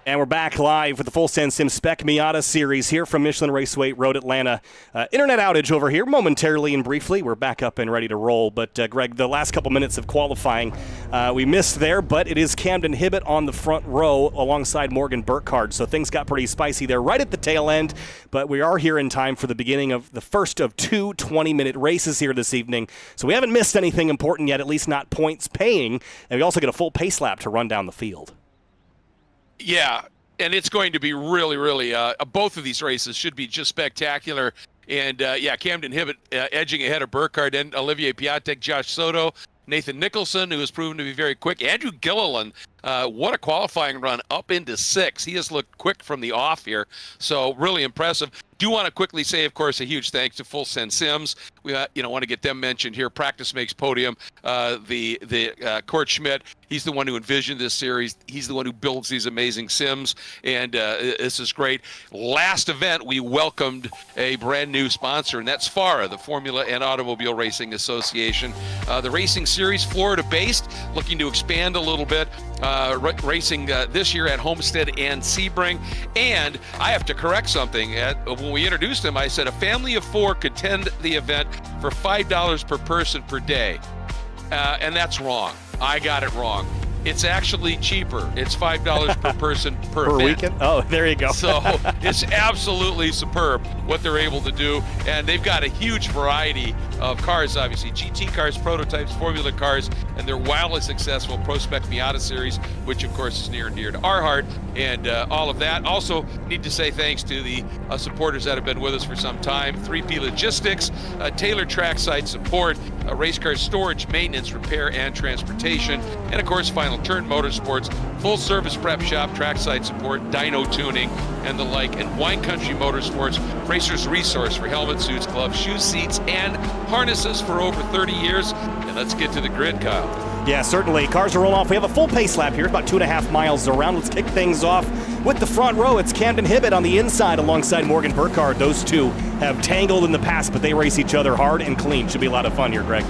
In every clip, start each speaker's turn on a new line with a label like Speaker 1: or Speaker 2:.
Speaker 1: And we're back live with the Full Send Sim Spec Miata series here from Michelin Raceway Road, Atlanta. Internet outage over here momentarily and briefly. We're back up and ready to roll. But, Greg, the last couple minutes of qualifying, we missed there, but it is Camden Hibbett on the front row alongside Morgan Burkhardt. So things got pretty spicy there right at the tail end. But we are here in time for the beginning of the first of two 20-minute races here this evening. So we haven't missed anything important yet, at least not points paying. And we also get a full pace lap to run down the field.
Speaker 2: Yeah, and it's going to be really, both of these races should be just spectacular. And, Camden Hibbett edging ahead of Burkhardt and Olivier Piatek, Josh Soto, Nathan Nicholson, who has proven to be very quick. Andrew Gilliland, what a qualifying run up into 6. He has looked quick from the off here, so really impressive. Do want to quickly say, of course, a huge thanks to Full Send Sims. We want to get them mentioned here. Practice Makes Podium. Kurt Schmidt, he's the one who envisioned this series. He's the one who builds these amazing sims, and this is great. Last event, we welcomed a brand new sponsor, and that's FARA, the Formula and Automobile Racing Association. The racing series, Florida-based, looking to expand a little bit. Racing this year at Homestead and Sebring. And I have to correct something. When we introduced them, I said a family of 4 could attend the event for $5 per person per day. And that's wrong. I got it wrong. It's actually cheaper. It's $5 per person per event.
Speaker 1: Weekend? Oh, there you go.
Speaker 2: So it's absolutely superb what they're able to do. And they've got a huge variety of cars, obviously. GT cars, prototypes, Formula cars, and their wildly successful Spec Miata series, which, of course, is near and dear to our heart, and all of that. Also, need to say thanks to the supporters that have been with us for some time. 3P Logistics, Taylor Trackside Support, race car storage, maintenance, repair, and transportation. And, of course, Final Turn Motorsports, full-service prep shop, trackside support, dyno tuning, and the like. And Wine Country Motorsports, Racer's Resource for helmets, suits, gloves, shoes, seats, and harnesses for over 30 years. And let's get to the grid, Kyle.
Speaker 1: Yeah, certainly. Cars are rolling off. We have a full pace lap here, about 2.5 miles around. Let's kick things off with the front row. It's Camden Hibbett on the inside alongside Morgan Burkhardt. Those two have tangled in the past, but they race each other hard and clean. Should be a lot of fun here, Greg.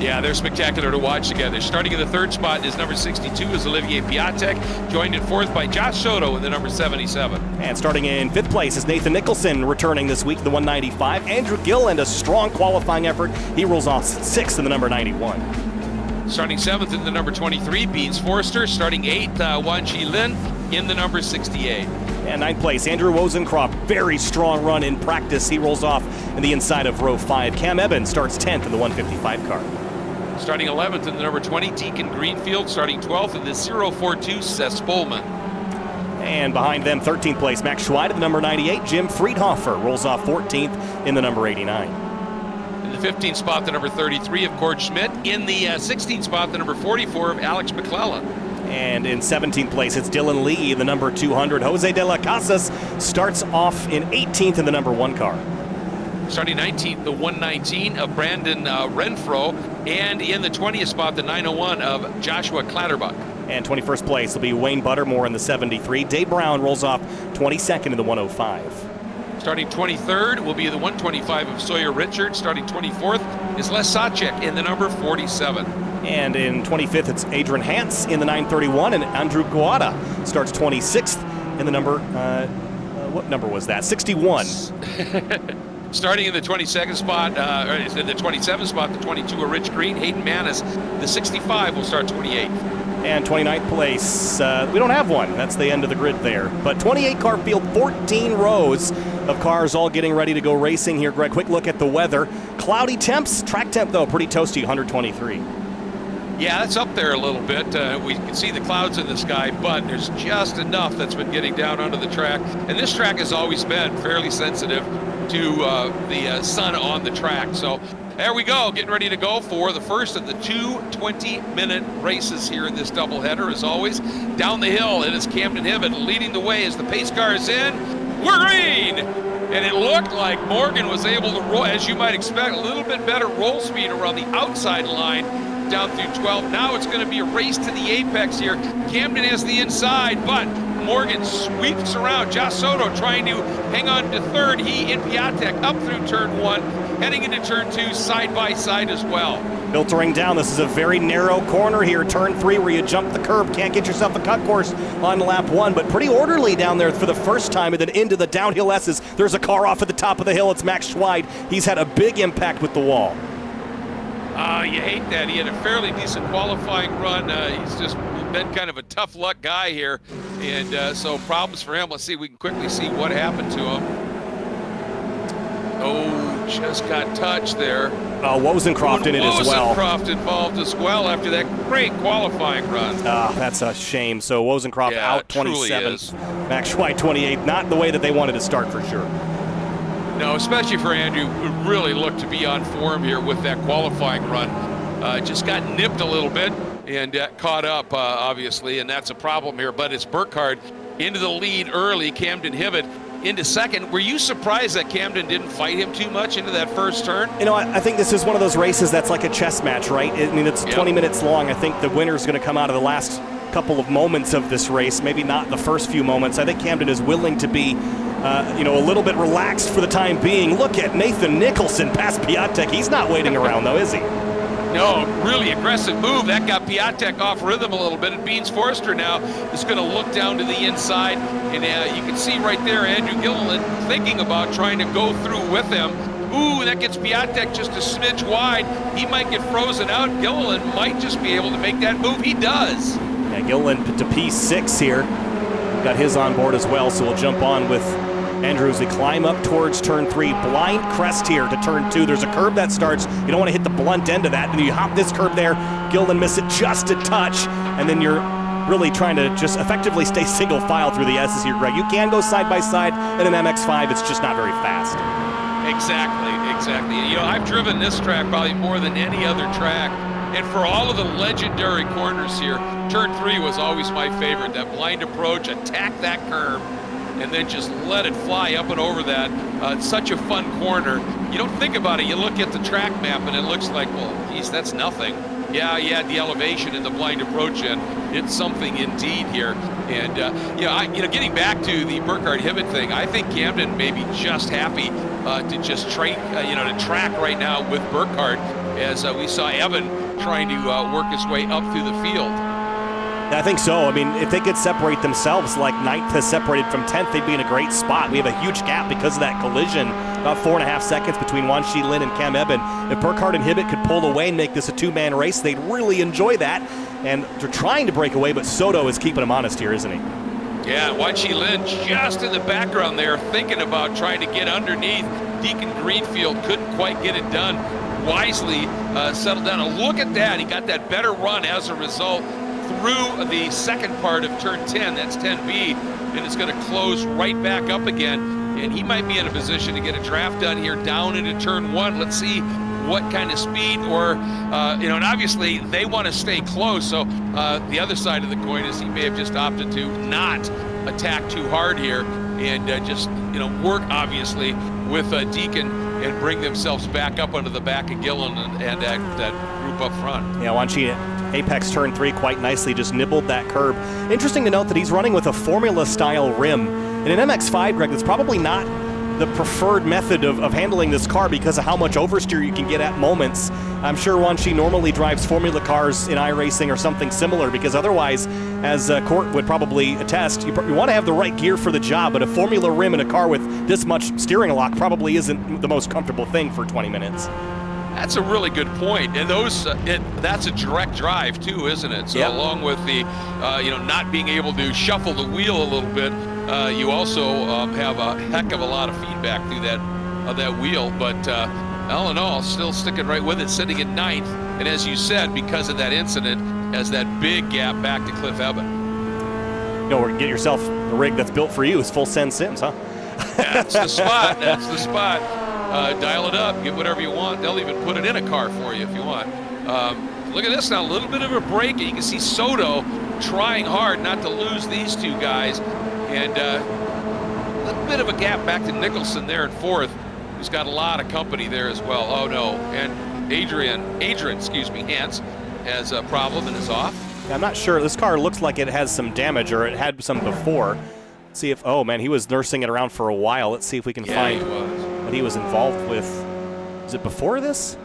Speaker 2: Yeah, they're spectacular to watch together. Starting in the third spot is number 62 is Olivier Piatek, joined in fourth by Josh Soto in the number 77.
Speaker 1: And starting in fifth place is Nathan Nicholson, returning this week, the 195. Andrew Gilliland, a strong qualifying effort. He rolls off sixth in the number 91.
Speaker 2: Starting seventh in the number 23, Beans Forrester. Starting eighth, Wan Chi Lin in the number 68.
Speaker 1: And ninth place, Andrew Wozencroft. Very strong run in practice. He rolls off in the inside of row 5. Cam Evans starts 10th in the 155 car.
Speaker 2: Starting 11th in the number 20, Deacon Greenfield. Starting 12th in the 042, Seth Spolman.
Speaker 1: And behind them, 13th place, Max Schweid at the number 98. Jim Friedhofer rolls off 14th in the number 89.
Speaker 2: In the 15th spot, the number 33 of Kurt Schmidt. In the 16th spot, the number 44 of Alex McClellan.
Speaker 1: And in 17th place, it's Dylan Lee, the number 200. Jose de la Casas starts off in 18th in the number 1 car.
Speaker 2: Starting 19th, the 119 of Brandon Renfro. And in the 20th spot, the 901 of Joshua Clatterbuck.
Speaker 1: And 21st place will be Wayne Buttermore in the 73. Dave Brown rolls off 22nd in the 105.
Speaker 2: Starting 23rd will be the 125 of Sawyer Richards. Starting 24th is Les Sacek in the number 47.
Speaker 1: And in 25th, it's Adrian Hantz in the 931, and Andrew Guada starts 26th in the number, what number was that? 61.
Speaker 2: Starting in the 22nd spot, or in the 27th spot, the 22 of Rich Green. Hayden Manis, the 65 will start 28th.
Speaker 1: And 29th place, we don't have one. That's the end of the grid there. But 28 car field, 14 rows of cars all getting ready to go racing here. Greg, quick look at the weather. Cloudy temps, track temp though, pretty toasty, 123.
Speaker 2: Yeah, that's up there a little bit. We can see the clouds in the sky, but there's just enough that's been getting down onto the track. And this track has always been fairly sensitive to the sun on the track. So there we go, getting ready to go for the first of the two 20-minute races here in this doubleheader. As always, down the hill, it is Camden Hibbett leading the way as the pace car is in. We're green! And it looked like Morgan was able to roll, as you might expect, a little bit better roll speed around the outside line down through 12. Now it's going to be a race to the apex here. Camden has the inside, but Morgan sweeps around. Josh Soto trying to hang on to third. He and Piatek up through turn 1. heading into turn 2, side by side as well.
Speaker 1: Filtering down, this is a very narrow corner here, turn 3 where you jump the curb, can't get yourself a cut course on lap 1, but pretty orderly down there for the first time, and then into the downhill S's. There's a car off at the top of the hill, it's Max Schweid. He's had a big impact with the wall.
Speaker 2: You hate that. He had a fairly decent qualifying run. He's just been kind of a tough luck guy here, and so problems for him. Let's see if we can quickly see what happened to him. Oh, just got touched there.
Speaker 1: Wozencroft in it as well.
Speaker 2: Wozencroft involved as well after that great qualifying run.
Speaker 1: That's a shame. So Wozencroft out 27th. Max Schweid 28th. Not the way that they wanted to start for sure.
Speaker 2: No, especially for Andrew, who really looked to be on form here with that qualifying run. Just got nipped a little bit and caught up, obviously, and that's a problem here. But it's Burkhardt into the lead early, Camden Hibbett into second. Were you surprised that Camden didn't fight him too much into that first turn?
Speaker 1: You know, I think this is one of those races that's like a chess match, right? I mean, it's 20 minutes long. I think the winner's going to come out of the last couple of moments of this race, maybe not the first few moments. I think Camden is willing to be a little bit relaxed for the time being. Look at Nathan Nicholson past Piatek. He's not waiting around, though, is he?
Speaker 2: No, really aggressive move. That got Piatek off rhythm a little bit. And Beans Forrester now is going to look down to the inside. And you can see right there Andrew Gilliland thinking about trying to go through with him. Ooh, that gets Piatek just a smidge wide. He might get frozen out. Gilliland might just be able to make that move. He does.
Speaker 1: Yeah, Gilliland to P6 here. Got his on board as well, so we'll jump on with Andrew as we climb up towards turn 3. Blind crest here to turn 2. There's a curb that starts. You don't want to hit the blunt end of that. And you hop this curb there. Gilliland miss it just a touch. And then you're really trying to just effectively stay single file through the S's here, Greg. You can go side by side in an MX-5. It's just not very fast.
Speaker 2: Exactly. You know, I've driven this track probably more than any other track. And for all of the legendary corners here, turn 3 was always my favorite. That blind approach, attack that curb, and then just let it fly up and over that. It's such a fun corner. You don't think about it. You look at the track map, and it looks like, well, geez, that's nothing. Yeah, you had the elevation and the blind approach, and it's something indeed here. And getting back to the Burkhardt Hibbett thing, I think Camden may be just happy to just track right now with Burkhardt, as we saw Evan trying to work his way up through the field.
Speaker 1: I think so. I mean, if they could separate themselves like 9th has separated from 10th, they'd be in a great spot. We have a huge gap because of that collision, about 4.5 seconds between Wan Shi Lin and Cam Eben. If Burkhardt and Hibbett could pull away and make this a two-man race, they'd really enjoy that. And they're trying to break away, but Soto is keeping them honest here, isn't he?
Speaker 2: Yeah, Wan Shi Lin just in the background there, thinking about trying to get underneath. Deacon Greenfield couldn't quite get it done. Wisely settled down. And look at that. He got that better run as a result through the second part of turn 10. That's 10B. And it's going to close right back up again. And he might be in a position to get a draft done here down into turn 1. Let's see what kind of speed and obviously they want to stay close. So the other side of the coin is he may have just opted to not attack too hard here and just, work obviously with Deacon and bring themselves back up under the back of Gillen and that group up front.
Speaker 1: Yeah, Wan Shi apex turn 3 quite nicely, just nibbled that curb. Interesting to note that he's running with a Formula-style rim. In an MX-5, Greg, that's probably not the preferred method of handling this car because of how much oversteer you can get at moments. I'm sure Wan Shi normally drives Formula cars in iRacing or something similar, because otherwise, as Court would probably attest, you want to have the right gear for the job, but a Formula rim in a car with this much steering lock probably isn't the most comfortable thing for 20 minutes.
Speaker 2: That's a really good point, and that's a direct drive too, isn't it? So along with the not being able to shuffle the wheel a little bit, you also have a heck of a lot of feedback through that wheel. But all in all, still sticking right with it, sitting at 9th, and as you said, because of that incident, has that big gap back to Cliff Eben.
Speaker 1: Get yourself a rig that's built for you. It's full send Sims, huh?
Speaker 2: That's the spot. That's the spot. Dial it up, get whatever you want. They'll even put it in a car for you if you want. Look at this now, a little bit of a break. And you can see Soto trying hard not to lose these two guys. And a little bit of a gap back to Nicholson there in 4th, who's got a lot of company there as well. Oh no, and Adrian, Hance has a problem and is off.
Speaker 1: I'm not sure. This car looks like it has some damage, or it had some before. Let's see if, oh man, he was nursing it around for a while. Let's see if we can find what he was involved with. Is it before this?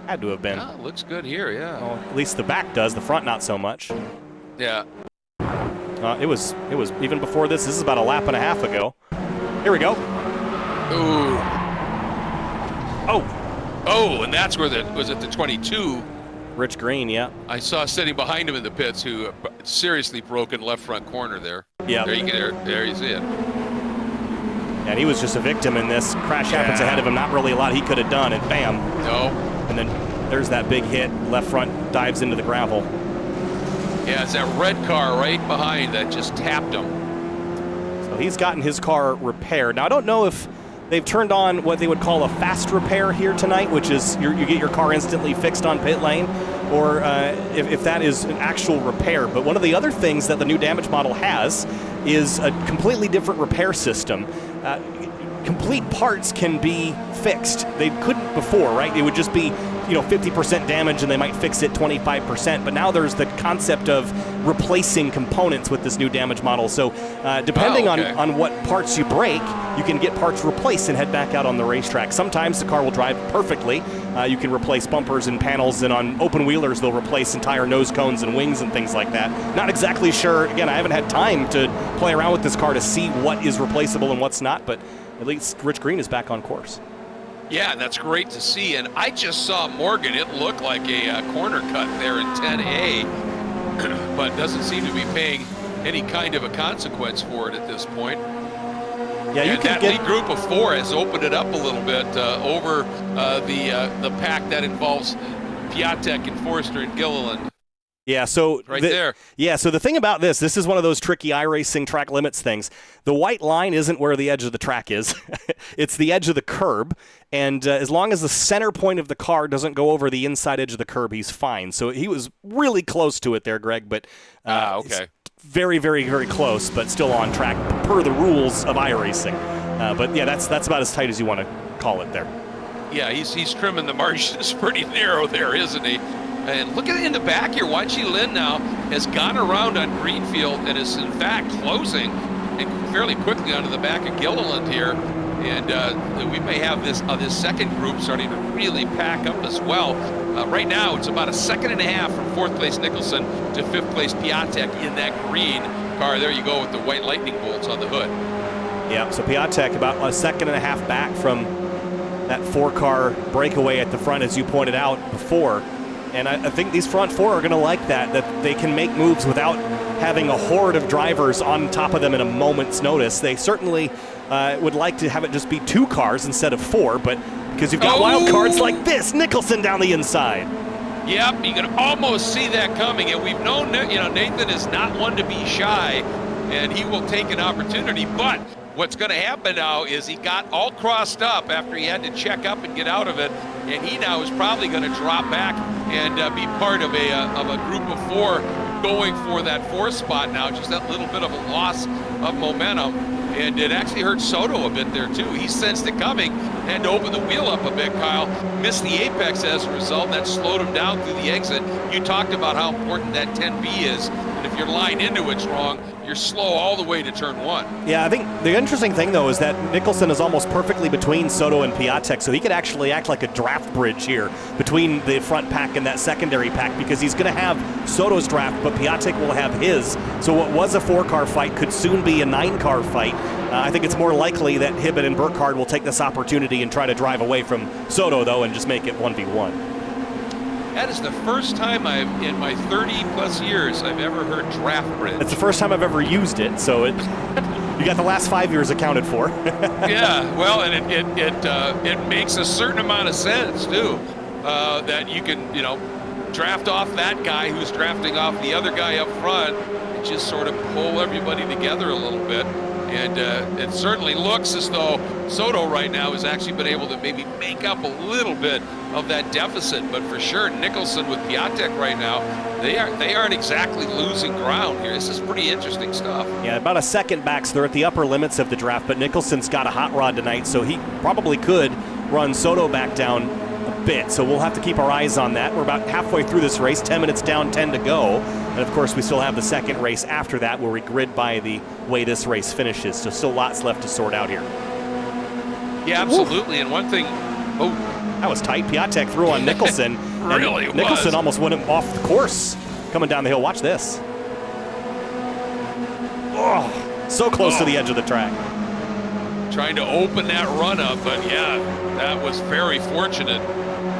Speaker 1: Had to have been.
Speaker 2: Yeah, looks good here, yeah.
Speaker 1: Well, at least the back does, the front not so much.
Speaker 2: Yeah.
Speaker 1: It was even before this. This is about a lap and a half ago. Here we go.
Speaker 2: Ooh.
Speaker 1: Oh.
Speaker 2: Oh, and that's where was it the 22?
Speaker 1: Rich Green, yeah.
Speaker 2: I saw sitting behind him in the pits who seriously broken left front corner there.
Speaker 1: Yeah.
Speaker 2: There you see it.
Speaker 1: And he was just a victim in this. Crash happens ahead of him. Not really a lot he could have done, and bam.
Speaker 2: No.
Speaker 1: And then there's that big hit. Left front dives into the gravel.
Speaker 2: Yeah, it's that red car right behind that just tapped him.
Speaker 1: So he's gotten his car repaired. Now, I don't know if they've turned on what they would call a fast repair here tonight, which is you get your car instantly fixed on pit lane, or if that is an actual repair. But one of the other things that the new damage model has is a completely different repair system. Complete parts can be fixed. They couldn't before, right? It would just be 50% damage and they might fix it 25%. But now there's the concept of replacing components with this new damage model. So depending on what parts you break, you can get parts replaced and head back out on the racetrack. Sometimes the car will drive perfectly. You can replace bumpers and panels, and on open wheelers they'll replace entire nose cones and wings and things like that. Not exactly sure. Again, I haven't had time to play around with this car to see what is replaceable and what's not, but at least Rich Green is back on course.
Speaker 2: Yeah, that's great to see. And I just saw Morgan. It looked like a corner cut there in 10A, but doesn't seem to be paying any kind of a consequence for it at this point.
Speaker 1: Yeah, you
Speaker 2: and
Speaker 1: can
Speaker 2: that
Speaker 1: get
Speaker 2: lead group of 4 has opened it up a little bit over the pack that involves Piatek and Forster and Gilliland.
Speaker 1: Yeah, so
Speaker 2: there.
Speaker 1: Yeah, so the thing about this is one of those tricky iRacing track limits things. The white line isn't where the edge of the track is. It's the edge of the curb, and as long as the center point of the car doesn't go over the inside edge of the curb, he's fine. So he was really close to it there, Greg, but
Speaker 2: okay.
Speaker 1: Very, very, very close, but still on track per the rules of iRacing. But yeah, that's about as tight as you want to call it there.
Speaker 2: Yeah, he's trimming the margins pretty narrow there, isn't he? And look at it in the back here. Wan Chi Lin now has gone around on Greenfield and is in fact closing and fairly quickly onto the back of Gilliland here. And we may have this second group starting to really pack up as well. Right now, it's about a second and a half from 4th place Nicholson to 5th place Piatek in that green car. There you go with the white lightning bolts on the hood.
Speaker 1: Yeah, so Piatek about a second and a half back from that 4-car breakaway at the front, as you pointed out before. And I think these front 4 are going to like that they can make moves without having a horde of drivers on top of them in a moment's notice. They certainly would like to have it just be 2 cars instead of 4, but because you've got wild cards like this, Nicholson down the inside.
Speaker 2: Yep, you can almost see that coming, and we've known that, Nathan is not one to be shy, and he will take an opportunity, but what's going to happen now is he got all crossed up after he had to check up and get out of it, and he now is probably going to drop back and be part of a group of 4 going for that 4th spot now. Just that little bit of a loss of momentum, and it actually hurt Soto a bit there too. He sensed it coming and opened the wheel up a bit, Kyle. Missed the apex as a result. That slowed him down through the exit. You talked about how important that 10B is, and if your line into it's wrong, you're slow all the way to turn 1.
Speaker 1: Yeah, I think the interesting thing, though, is that Nicholson is almost perfectly between Soto and Piatek, so he could actually act like a draft bridge here between the front pack and that secondary pack, because he's going to have Soto's draft, but Piatek will have his. So what was a 4-car fight could soon be a 9-car fight. I think it's more likely that Hibbett and Burkhardt will take this opportunity and try to drive away from Soto, though, and just make it 1v1.
Speaker 2: That is the first time in my 30-plus years I've ever heard draft bridge.
Speaker 1: It's the first time I've ever used it, so you got the last 5 years accounted for.
Speaker 2: Yeah, well, and it makes a certain amount of sense too, that you can draft off that guy who's drafting off the other guy up front and just sort of pull everybody together a little bit. And it certainly looks as though Soto right now has actually been able to maybe make up a little bit of that deficit. But for sure, Nicholson with Piatek right now, they aren't exactly losing ground here. This is pretty interesting stuff. Yeah,
Speaker 1: about a second back, so they're at the upper limits of the draft. But Nicholson's got a hot rod tonight, so he probably could run Soto back down a bit. So we'll have to keep our eyes on that. We're about halfway through this race, 10 minutes down, 10 to go. And of course, we still have the second race after that where we grid by the way this race finishes. So still lots left to sort out here.
Speaker 2: Yeah, absolutely. And one thing,
Speaker 1: That was tight. Piatek threw on Nicholson.
Speaker 2: Really
Speaker 1: Nicholson
Speaker 2: was.
Speaker 1: almost went him off the course coming down the hill. Watch this. Oh, so close to the edge of the track.
Speaker 2: Trying to open that run up, but yeah, that was very fortunate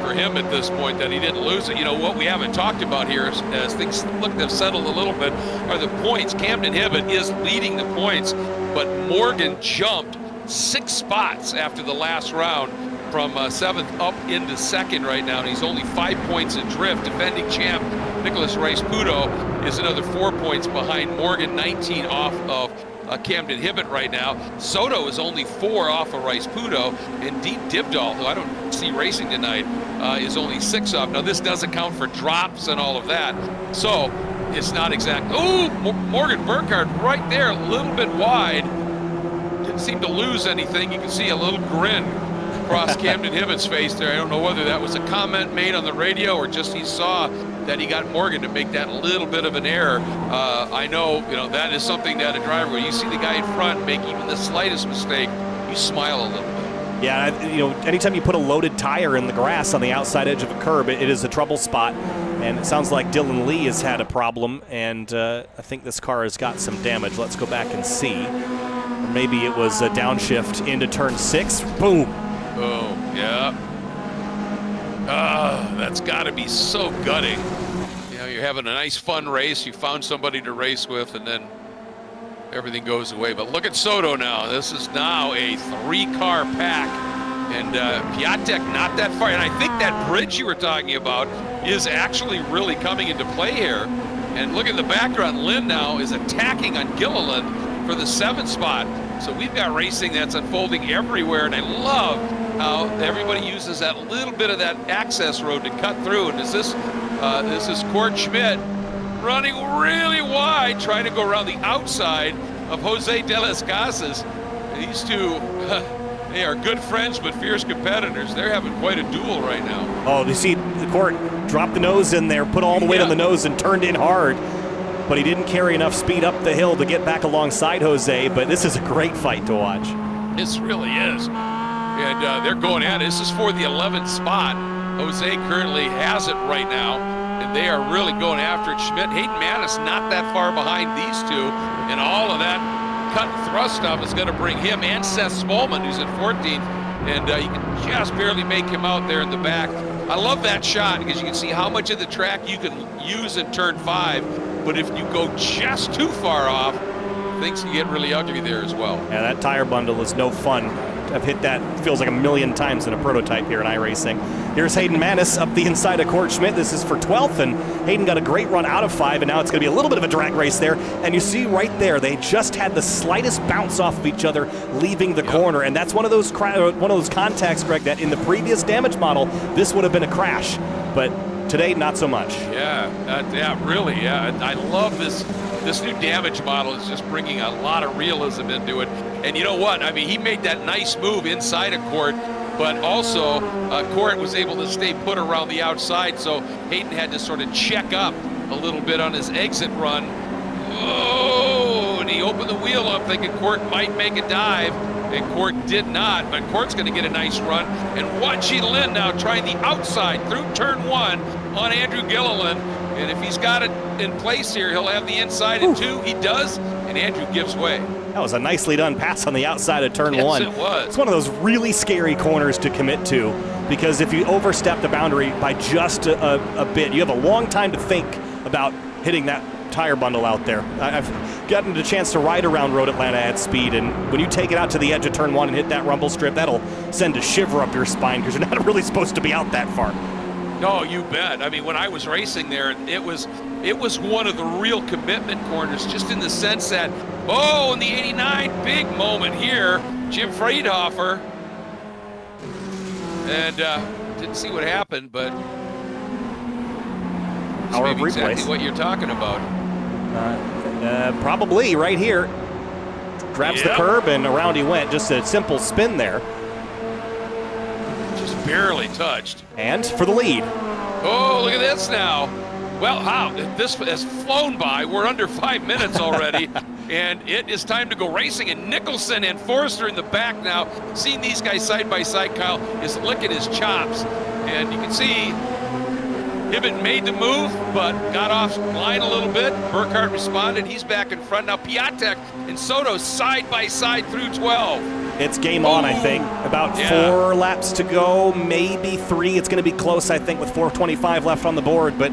Speaker 2: for him at this point that he didn't lose it. You know, what we haven't talked about here is, as things look to have settled a little bit, are the points. Camden Hibbett is leading the points, but Morgan jumped 6 spots after the last round from 7th up into 2nd right now, and he's only 5 points adrift. Defending champ Nicholas Rice-Puto is another 4 points behind Morgan, 19 off of Camden Hibbett right now. Soto is only 4 off of Rice-Puto, and Dean Dibdahl, who I don't see racing tonight, is only 6 off. Now this does account for drops and all of that, so it's not exact. Oh, Morgan Burkhardt right there, a little bit wide. Didn't seem to lose anything. You can see a little grin across Camden Hibbett's face there. I don't know whether that was a comment made on the radio or just he saw that he got Morgan to make that little bit of an error. I know, that is something that a driver, when you see the guy in front make even the slightest mistake, you smile a little bit.
Speaker 1: Yeah, anytime you put a loaded tire in the grass on the outside edge of a curb, it is a trouble spot. And it sounds like Dylan Lee has had a problem, and I think this car has got some damage. Let's go back and see. Or maybe it was a downshift into turn 6. Boom.
Speaker 2: Oh, yeah. That's got to be so gutting. You're having a nice fun race. You found somebody to race with, and then everything goes away. But look at Soto now. This is now a 3-car pack. And Piatek not that far. And I think that bridge you were talking about is actually really coming into play here. And look at the background. Lynn now is attacking on Gilliland for the 7th spot. So we've got racing that's unfolding everywhere, and I love how everybody uses that little bit of that access road to cut through. And this is Court Schmidt running really wide, trying to go around the outside of Jose De Las Casas. These two, they are good friends but fierce competitors. They're having quite a duel right now.
Speaker 1: Oh, you see the Court drop the nose in there, put all the weight on the nose, and turned in hard. But he didn't carry enough speed up the hill to get back alongside Jose. But this is a great fight to watch.
Speaker 2: This really is. And they're going at it. This is for the 11th spot. Jose currently has it right now, and they are really going after it. Schmidt, Hayden Mattis not that far behind these two, and all of that cut and thrust stuff is going to bring him and Seth Smallman, who's at 14th, and you can just barely make him out there in the back. I love that shot because you can see how much of the track you can use in turn 5, but if you go just too far off, things can get really ugly there as well.
Speaker 1: Yeah, that tire bundle is no fun. I've hit that, feels like a million times in a prototype here in iRacing. Here's Hayden Mattis up the inside of Court Schmidt. This is for 12th, and Hayden got a great run out of 5, and now it's going to be a little bit of a drag race there. And you see right there, they just had the slightest bounce off of each other leaving the corner, and that's one of those contacts, Greg, that in the previous damage model, this would have been a crash, but today, not so much.
Speaker 2: Yeah, really, yeah. I love this. This new damage model is just bringing a lot of realism into it. And you know what? I mean, he made that nice move inside of Court, but also Court was able to stay put around the outside, so Hayden had to sort of check up a little bit on his exit run. Oh, and he opened the wheel up thinking Court might make a dive, and Court did not, but Court's going to get a nice run. And watching Lynn now trying the outside through turn 1 on Andrew Gilliland. And if he's got it in place here, he'll have the inside in 2. He does, and Andrew gives way.
Speaker 1: That was a nicely done pass on the outside of turn 1.
Speaker 2: Yes, it was.
Speaker 1: It's one of those really scary corners to commit to, because if you overstep the boundary by just a bit, you have a long time to think about hitting that tire bundle out there. I've gotten the chance to ride around Road Atlanta at speed, and when you take it out to the edge of turn 1 and hit that rumble strip, that'll send a shiver up your spine because you're not really supposed to be out that far.
Speaker 2: No, you bet. I mean, when I was racing there, it was one of the real commitment corners, just in the sense that, in the 89, big moment here, Jim Friedhofer. And didn't see what happened, but
Speaker 1: Hour of
Speaker 2: exactly
Speaker 1: replays.
Speaker 2: what you're talking about.
Speaker 1: Probably right here. Grabs the curb and around he went. Just a simple spin there.
Speaker 2: Just barely touched.
Speaker 1: And for the lead.
Speaker 2: Oh, look at this now. Well, how? This has flown by. We're under 5 minutes already. and it is time to go racing. And Nicholson and Forrester in the back now. Seeing these guys side by side, Kyle, is licking his chops. And you can see Hibbett made the move, but got off line a little bit. Burkhardt responded. He's back in front. Now Piatek and Soto side by side through 12.
Speaker 1: It's game on, I think. About 4 laps to go, maybe 3. It's going to be close, I think, with 4:25 left on the board. But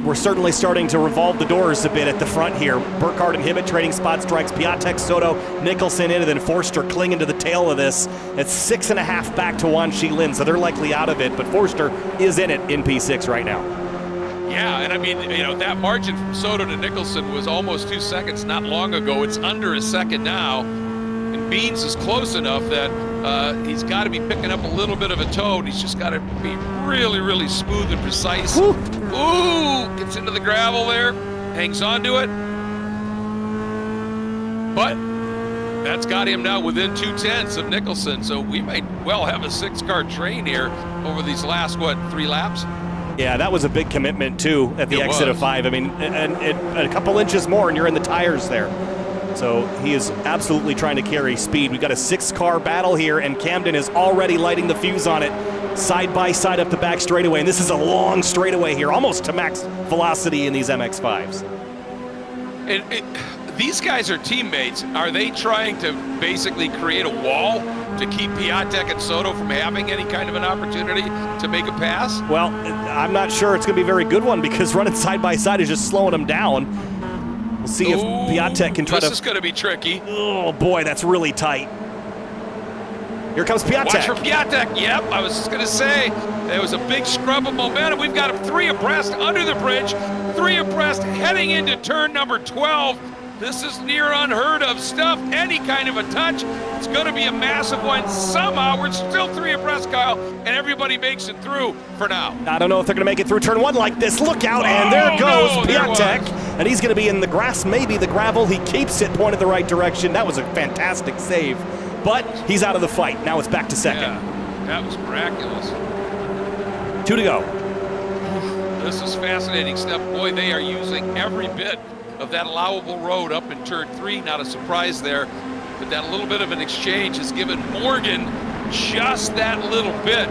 Speaker 1: we're certainly starting to revolve the doors a bit at the front here. Burkhardt and Hibbett trading spot strikes. Piatek, Soto, Nicholson in, and then Forster clinging to the tail of this. It's 6.5 back to Wan Shi Lin, so they're likely out of it. But Forster is in it in P6 right now.
Speaker 2: Yeah, and I mean, you know, that margin from Soto to Nicholson was almost 2 seconds not long ago. It's under a second now. And Beans is close enough that he's got to be picking up a little bit of a toe. He's just got to be really, really smooth and precise.
Speaker 1: Woo.
Speaker 2: Ooh, gets into the gravel there, hangs on to it. But that's got him now within 2/10 of Nicholson. So we might well have a 6-car train here over these last, 3 laps?
Speaker 1: Yeah, that was a big commitment, too, at the exit of 5. I mean, and a couple inches more, and you're in the tires there. So he is absolutely trying to carry speed. We've got a 6-car battle here, and Camden is already lighting the fuse on it, side by side up the back straightaway. And this is a long straightaway here, almost to max velocity in these MX-5s.
Speaker 2: And these guys are teammates. Are they trying to basically create a wall to keep Piatek and Soto from having any kind of an opportunity to make a pass?
Speaker 1: Well, I'm not sure it's going to be a very good one, because running side by side is just slowing them down. We'll see if Piatek can try to...
Speaker 2: This is going to be tricky.
Speaker 1: Oh, boy, that's really tight. Here comes Piatek.
Speaker 2: Watch for Piatek. Yep, I was just going to say, there was a big scrub of momentum. We've got him 3 abreast under the bridge, 3 abreast heading into turn number 12. This is near unheard of stuff. Any kind of a touch, it's going to be a massive one. Somehow, we're still 3 abreast, Kyle, and everybody makes it through for now.
Speaker 1: I don't know if they're going to make it through turn 1 like this. Look out, and there goes Piatek. And he's going to be in the grass, maybe the gravel. He keeps it pointed the right direction. That was a fantastic save. But he's out of the fight. Now it's back to second.
Speaker 2: Yeah, that was miraculous.
Speaker 1: 2 to go.
Speaker 2: This is fascinating stuff. Boy, they are using every bit of that allowable road up in turn 3. Not a surprise there, but that little bit of an exchange has given Morgan just that little bit,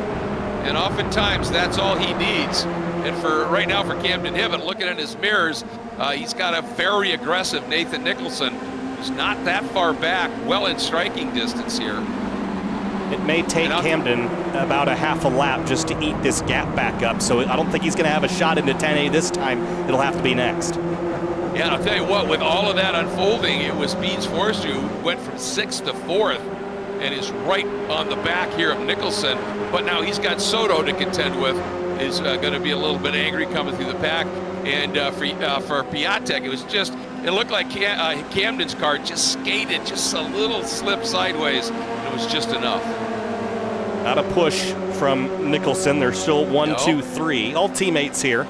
Speaker 2: and oftentimes that's all he needs. And for right now, for Camden Hibbett, looking at his mirrors, he's got a very aggressive Nathan Nicholson, who's not that far back, well in striking distance here.
Speaker 1: It may take Camden about a half a lap just to eat this gap back up, so I don't think he's going to have a shot into 10A this time. It'll have to be next.
Speaker 2: Yeah, and I'll tell you what, with all of that unfolding, it was Beans Forrester who went from 6th to 4th and is right on the back here of Nicholson. But now he's got Soto to contend with. Is going to be a little bit angry coming through the pack. And for Piatek, it was just, it looked like Camden's car just skated just a little slip sideways. And it was just enough.
Speaker 1: Not a push from Nicholson. There's still 1, 2, 3. All teammates here.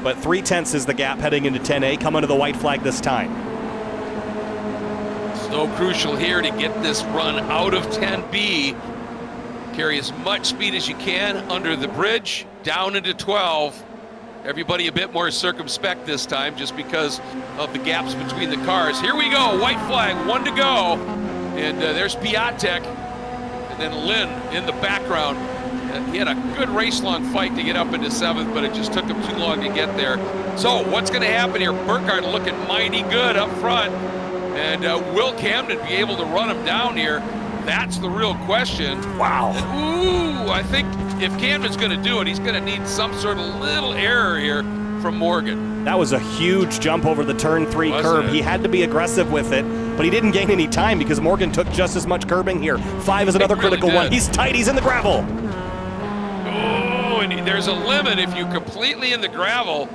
Speaker 1: But 3/10 is the gap heading into 10A. Coming to the white flag this time.
Speaker 2: So crucial here to get this run out of 10B. Carry as much speed as you can under the bridge, down into 12. Everybody a bit more circumspect this time just because of the gaps between the cars. Here we go, white flag, 1 to go. And there's Piatek, and then Lin in the background. He had a good race-long fight to get up into 7th, but it just took him too long to get there. So what's going to happen here? Burkhardt looking mighty good up front. And will Camden be able to run him down here? That's the real question.
Speaker 1: Wow.
Speaker 2: And, ooh, I think if Camden's going to do it, he's going to need some sort of little error here from Morgan.
Speaker 1: That was a huge jump over the turn 3 curb. He had to be aggressive with it, but he didn't gain any time because Morgan took just as much curbing here. 5 is another critical one. He's tight. He's in the gravel.
Speaker 2: Oh, and there's a limit if you're completely in the gravel.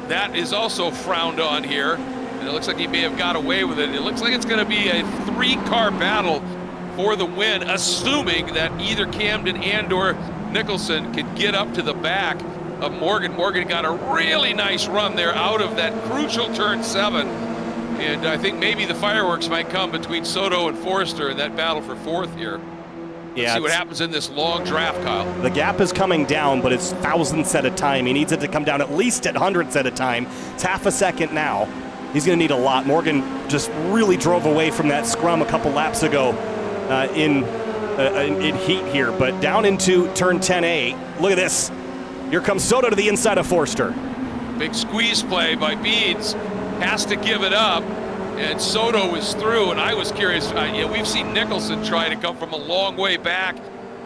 Speaker 2: That is also frowned on here. And it looks like he may have got away with it. It looks like it's going to be a 3-car battle for the win, assuming that either Camden and or Nicholson could get up to the back of Morgan. Morgan got a really nice run there out of that crucial turn 7. And I think maybe the fireworks might come between Soto and Forrester in that battle for 4th here. Let's see what happens in this long draft, Kyle.
Speaker 1: The gap is coming down, but it's thousandths at a time. He needs it to come down at least at hundredths at a time. It's half a second now. he's going to need a lot. Morgan just really drove away from that scrum a couple laps ago in heat here, but down into turn 10A. Look at this. Here comes Soto to the inside of Forster.
Speaker 2: Big squeeze play by Beans. Has to give it up. And Soto was through, and I was curious. We've seen Nicholson try to come from a long way back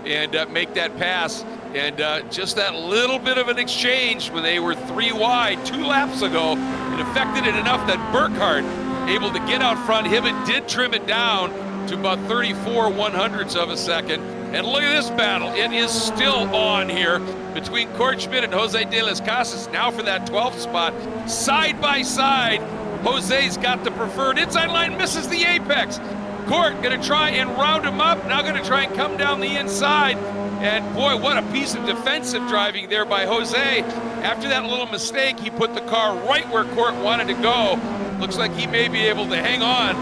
Speaker 2: and make that pass. And just that little bit of an exchange when they were 3 wide 2 laps ago, it affected it enough that Burkhardt able to get out front. Hibbett did trim it down to about 34 100ths of a second. And look at this battle. It is still on here between Court Schmidt and Jose de las Casas. Now for that 12th spot, side by side. Jose's got the preferred inside line, misses the apex. Court gonna try and round him up, now gonna try and come down the inside. And boy, what a piece of defensive driving there by Jose. After that little mistake, he put the car right where Court wanted to go. Looks like he may be able to hang on.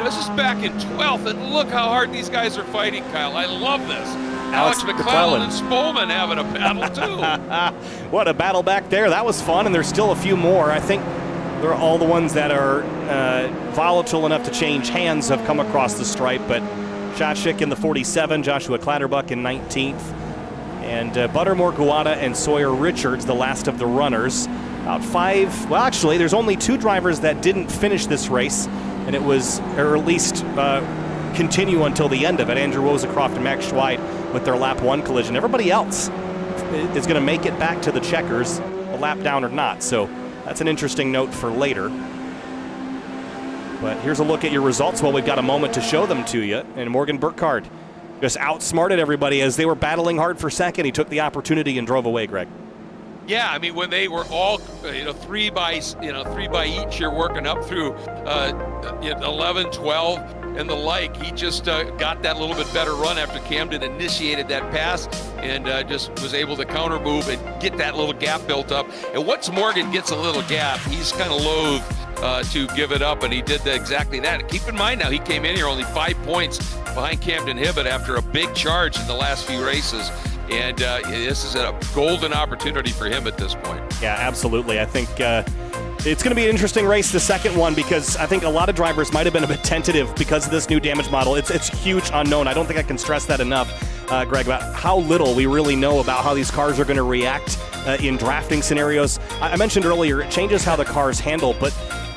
Speaker 2: This is back in 12th, and look how hard these guys are fighting, Kyle. I love this. Alex McClellan and Spolman having a battle, too.
Speaker 1: What a battle back there. That was fun, and there's still a few more. I think they're all the ones that are volatile enough to change hands have come across the stripe, but Shotchick in the 47, Joshua Clatterbuck in 19th, and Buttermore, Guada, and Sawyer Richards, the last of the runners. About 5, well, actually, there's only 2 drivers that didn't finish this race, and it was, or at least continue until the end of it. Andrew Wozacroft and Max Schweid with their lap 1 collision. Everybody else is going to make it back to the checkers, a lap down or not. So that's an interesting note for later. But here's a look at your results. Well, we've got a moment to show them to you. And Morgan Burkhardt just outsmarted everybody as they were battling hard for second. He took the opportunity and drove away, Greg.
Speaker 2: Yeah, I mean, when they were all, 3 by each, you're working up through 11, 12, and the like. He just got that little bit better run after Camden initiated that pass and just was able to counter move and get that little gap built up. And once Morgan gets a little gap, he's kind of loath to give it up, and he did exactly that. Keep in mind now, he came in here only 5 points behind Camden Hibbett after a big charge in the last few races. And this is a golden opportunity for him at this point.
Speaker 1: Yeah, absolutely. I think it's going to be an interesting race, the second one, because I think a lot of drivers might have been a bit tentative because of this new damage model. It's a huge unknown. I don't think I can stress that enough, Greg, about how little we really know about how these cars are going to react in drafting scenarios. I mentioned earlier, it changes how the cars handle, but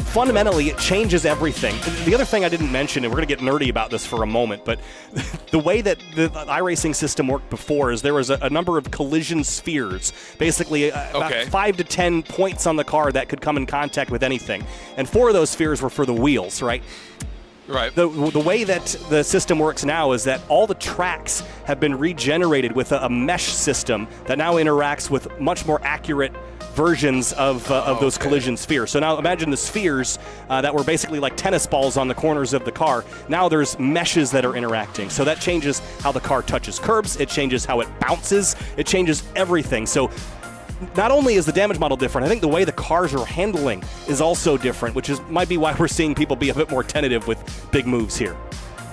Speaker 1: fundamentally, it changes everything. The other thing I didn't mention, and we're going to get nerdy about this for a moment, but the way that the iRacing system worked before is there was a number of collision spheres, basically about 5 to 10 points on the car that could come in contact with anything. And 4 of those spheres were for the wheels, right?
Speaker 2: Right.
Speaker 1: The way that the system works now is that all the tracks have been regenerated with a mesh system that now interacts with much more accurate versions of those collision spheres. So now imagine the spheres that were basically like tennis balls on the corners of the car. Now there's meshes that are interacting. So that changes how the car touches curbs. It changes how it bounces. It changes everything. So not only is the damage model different, I think the way the cars are handling is also different, which might be why we're seeing people be a bit more tentative with big moves here.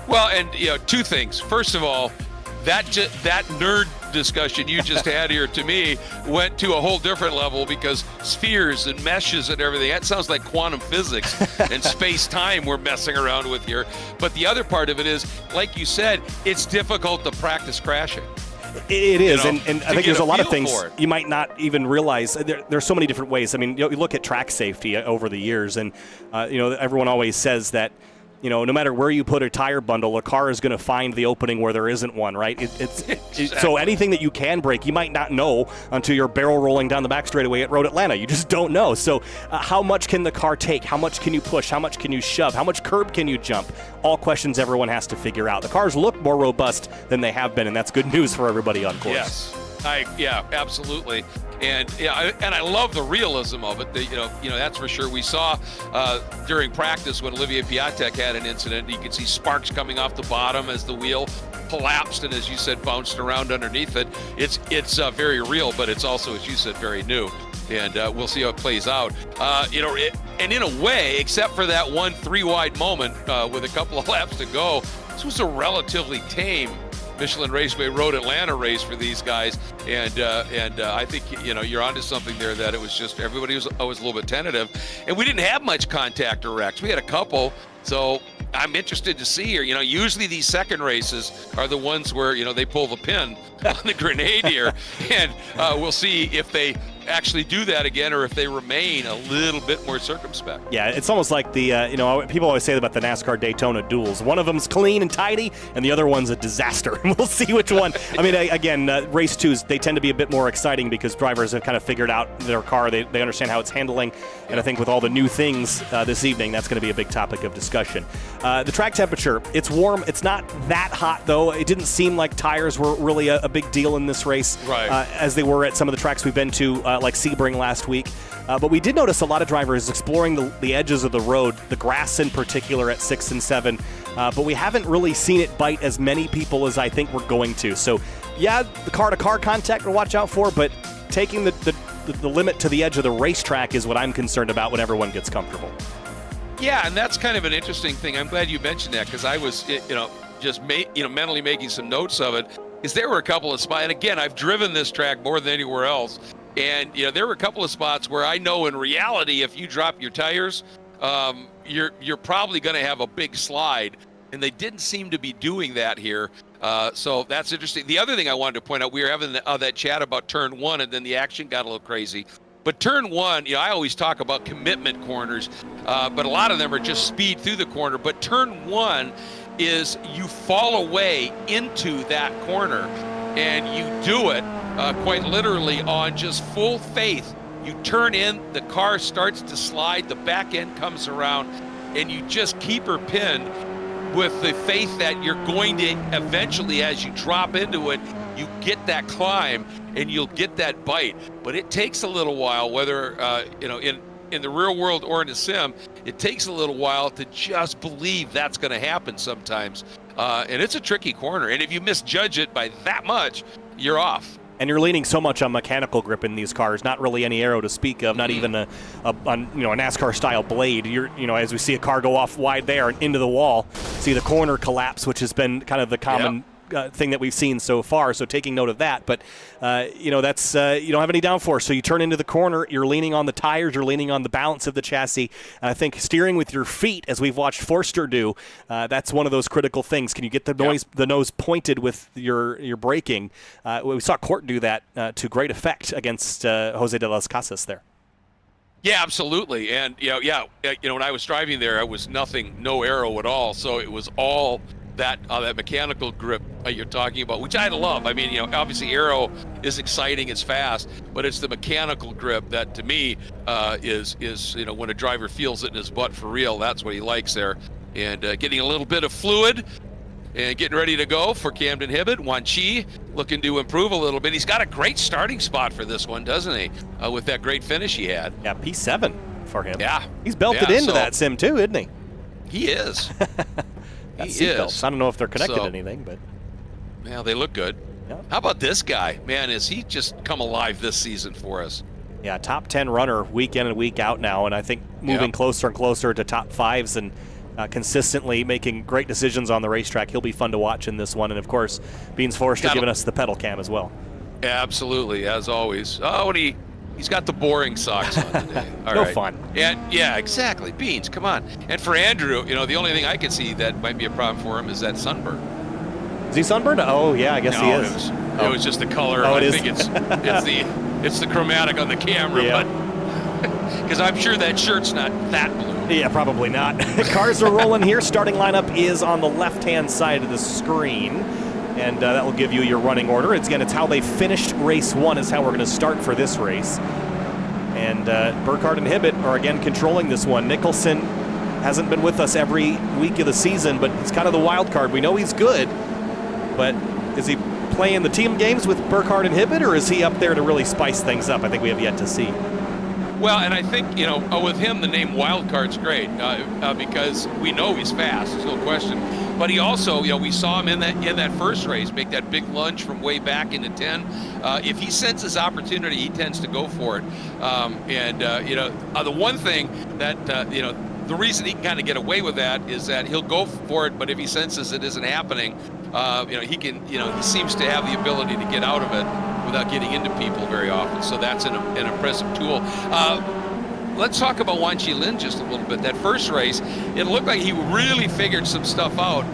Speaker 2: Well, and 2 things. First of all, that nerd discussion you just had here to me went to a whole different level, because spheres and meshes and everything, that sounds like quantum physics and space-time we're messing around with here. But the other part of it is, like you said, it's difficult to practice crashing.
Speaker 1: It is, and I think there's a lot of things you might not even realize. There's so many different ways. I mean, you look at track safety over the years, and everyone always says that no matter where you put a tire bundle, a car is going to find the opening where there isn't one, right?
Speaker 2: Exactly.
Speaker 1: So anything that you can break, you might not know until you're barrel rolling down the back straightaway at Road Atlanta. You just don't know. So how much can the car take? How much can you push? How much can you shove? How much curb can you jump? All questions everyone has to figure out. The cars look more robust than they have been, and that's good news for everybody on course.
Speaker 2: Yes. Yeah, absolutely. And I love the realism of it. That's for sure. We saw during practice when Olivier Piatek had an incident, you could see sparks coming off the bottom as the wheel collapsed and, as you said, bounced around underneath it. It's very real, but it's also, as you said, very new. And we'll see how it plays out. And in a way, except for that 1 3-wide moment with a couple of laps to go, this was a relatively tame Michelin Raceway Road Atlanta race for these guys, and I think you're onto something there, that it was just everybody was always a little bit tentative, and we didn't have much contact or wrecks. We had a couple, so I'm interested to see here. Usually these second races are the ones where they pull the pin on the grenade here, and we'll see if they actually do that again or if they remain a little bit more circumspect.
Speaker 1: Yeah, it's almost like the people always say about the NASCAR Daytona duels. One of them's clean and tidy, and the other one's a disaster. We'll see which one. I mean, again, race twos, they tend to be a bit more exciting because drivers have kind of figured out their car. They understand how it's handling, and I think with all the new things this evening, that's going to be a big topic of discussion. The track temperature, it's warm. It's not that hot, though. It didn't seem like tires were really a big deal in this race,
Speaker 2: right,
Speaker 1: as they were at some of the tracks we've been to, like Sebring last week. But we did notice a lot of drivers exploring the edges of the road, the grass in particular at 6 and 7. But we haven't really seen it bite as many people as I think we're going to. So, yeah, the car-to-car contact to watch out for, but taking the limit to the edge of the racetrack is what I'm concerned about when everyone gets comfortable.
Speaker 2: Yeah, and that's kind of an interesting thing. I'm glad you mentioned that, because I was, just mentally making some notes of it. Is there were a couple of spots, and again, I've driven this track more than anywhere else, and there were a couple of spots where I know in reality, if you drop your tires, you're probably going to have a big slide, and they didn't seem to be doing that here. So that's interesting. The other thing I wanted to point out, we were having that chat about turn 1, and then the action got a little crazy. But turn 1, I always talk about commitment corners, but a lot of them are just speed through the corner. But turn 1 is you fall away into that corner, and you do it quite literally on just full faith. You turn in, the car starts to slide, the back end comes around, and you just keep her pinned with the faith that you're going to eventually, as you drop into it, you get that climb and you'll get that bite. But it takes a little while, whether in the real world or in a sim, it takes a little while to just believe that's going to happen sometimes. And it's a tricky corner, and if you misjudge it by that much, you're off.
Speaker 1: And you're leaning so much on mechanical grip in these cars, not really any aero to speak of, not even a NASCAR style blade. As we see a car go off wide there and into the wall, see the corner collapse, which has been kind of the common thing that we've seen so far. So taking note of that, but that's you don't have any downforce, so you turn into the corner. You're leaning on the tires, you're leaning on the balance of the chassis. And I think steering with your feet, as we've watched Forster do, that's one of those critical things. Can you get the nose pointed with your braking? We saw Court do that to great effect against Jose de las Casas there.
Speaker 2: Yeah, absolutely. And when I was driving there, I was no aero at all, so it was all that mechanical grip you're talking about, which I love. I mean, obviously aero is exciting, it's fast, but it's the mechanical grip that to me is when a driver feels it in his butt for real, that's what he likes there. And getting a little bit of fluid and getting ready to go for Camden Hibbett. Wan Chi looking to improve a little bit. He's got a great starting spot for this one, doesn't he? With that great finish he had.
Speaker 1: Yeah, P7 for him.
Speaker 2: Yeah.
Speaker 1: He's belted into that sim too, isn't he?
Speaker 2: He is.
Speaker 1: He is. I don't know if they're connected to anything, but
Speaker 2: yeah, they look good. Yeah. How about this guy? Man, has he just come alive this season for us?
Speaker 1: Yeah, top 10 runner week in and week out now, and I think moving closer and closer to top 5s and consistently making great decisions on the racetrack. He'll be fun to watch in this one, and of course, Beans Forrester giving us the pedal cam as well.
Speaker 2: Absolutely, as always. Oh, and he's got the boring socks on today. All right.
Speaker 1: Fun.
Speaker 2: And yeah, exactly. Beans, come on. And for Andrew, the only thing I can see that might be a problem for him is that sunburn.
Speaker 1: Is he sunburned? Oh yeah, I guess he is.
Speaker 2: It was just the color.
Speaker 1: Oh,
Speaker 2: I think it's the chromatic on the camera, but because I'm sure that shirt's not that blue.
Speaker 1: Yeah, probably not. Cars are rolling here. Starting lineup is on the left-hand side of the screen. And that will give you your running order. It's how they finished race 1 is how we're going to start for this race. And Burkhardt and Hibbett are again controlling this one. Nicholson hasn't been with us every week of the season, but he's kind of the wild card. We know he's good, but is he playing the team games with Burkhardt and Hibbett, or is he up there to really spice things up? I think we have yet to see.
Speaker 2: Well, and I think, with him, the name wildcard's great because we know he's fast, there's no question. But he also, we saw him in that first race make that big lunge from way back into 10. If he senses opportunity, he tends to go for it. The one thing that, the reason he can kind of get away with that is that he'll go for it, but if he senses it isn't happening, he seems to have the ability to get out of it without getting into people very often. So that's an impressive tool. Let's talk about Wan Chi Lin just a little bit. That first race, it looked like he really figured some stuff out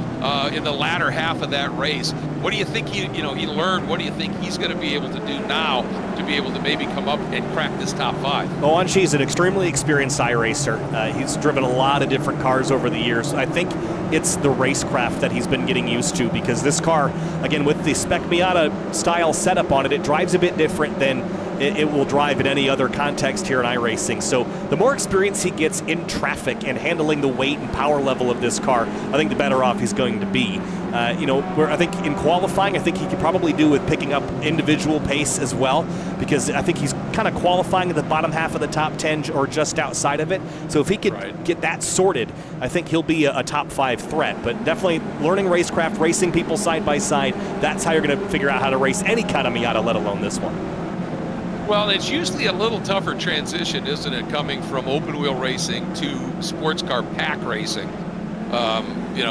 Speaker 2: in the latter half of that race. What do you think he learned? What do you think he's going to be able to do now to be able to maybe come up and crack this top 5?
Speaker 1: Well, Wan Chi's an extremely experienced iRacer. He's driven a lot of different cars over the years. I think it's the racecraft that he's been getting used to, because this car, again, with the Spec Miata style setup on it, it drives a bit different than it will drive in any other context here in iRacing. So the more experience he gets in traffic and handling the weight and power level of this car, I think the better off he's going to be. Where I think in qualifying, I think he could probably do with picking up individual pace as well, because I think he's kind of qualifying at the bottom half of the top 10 or just outside of it. So if he could get that sorted, I think he'll be a top 5 threat. But definitely learning racecraft, racing people side by side, that's how you're going to figure out how to race any kind of Miata, let alone this one.
Speaker 2: Well, it's usually a little tougher transition, isn't it, coming from open wheel racing to sports car pack racing.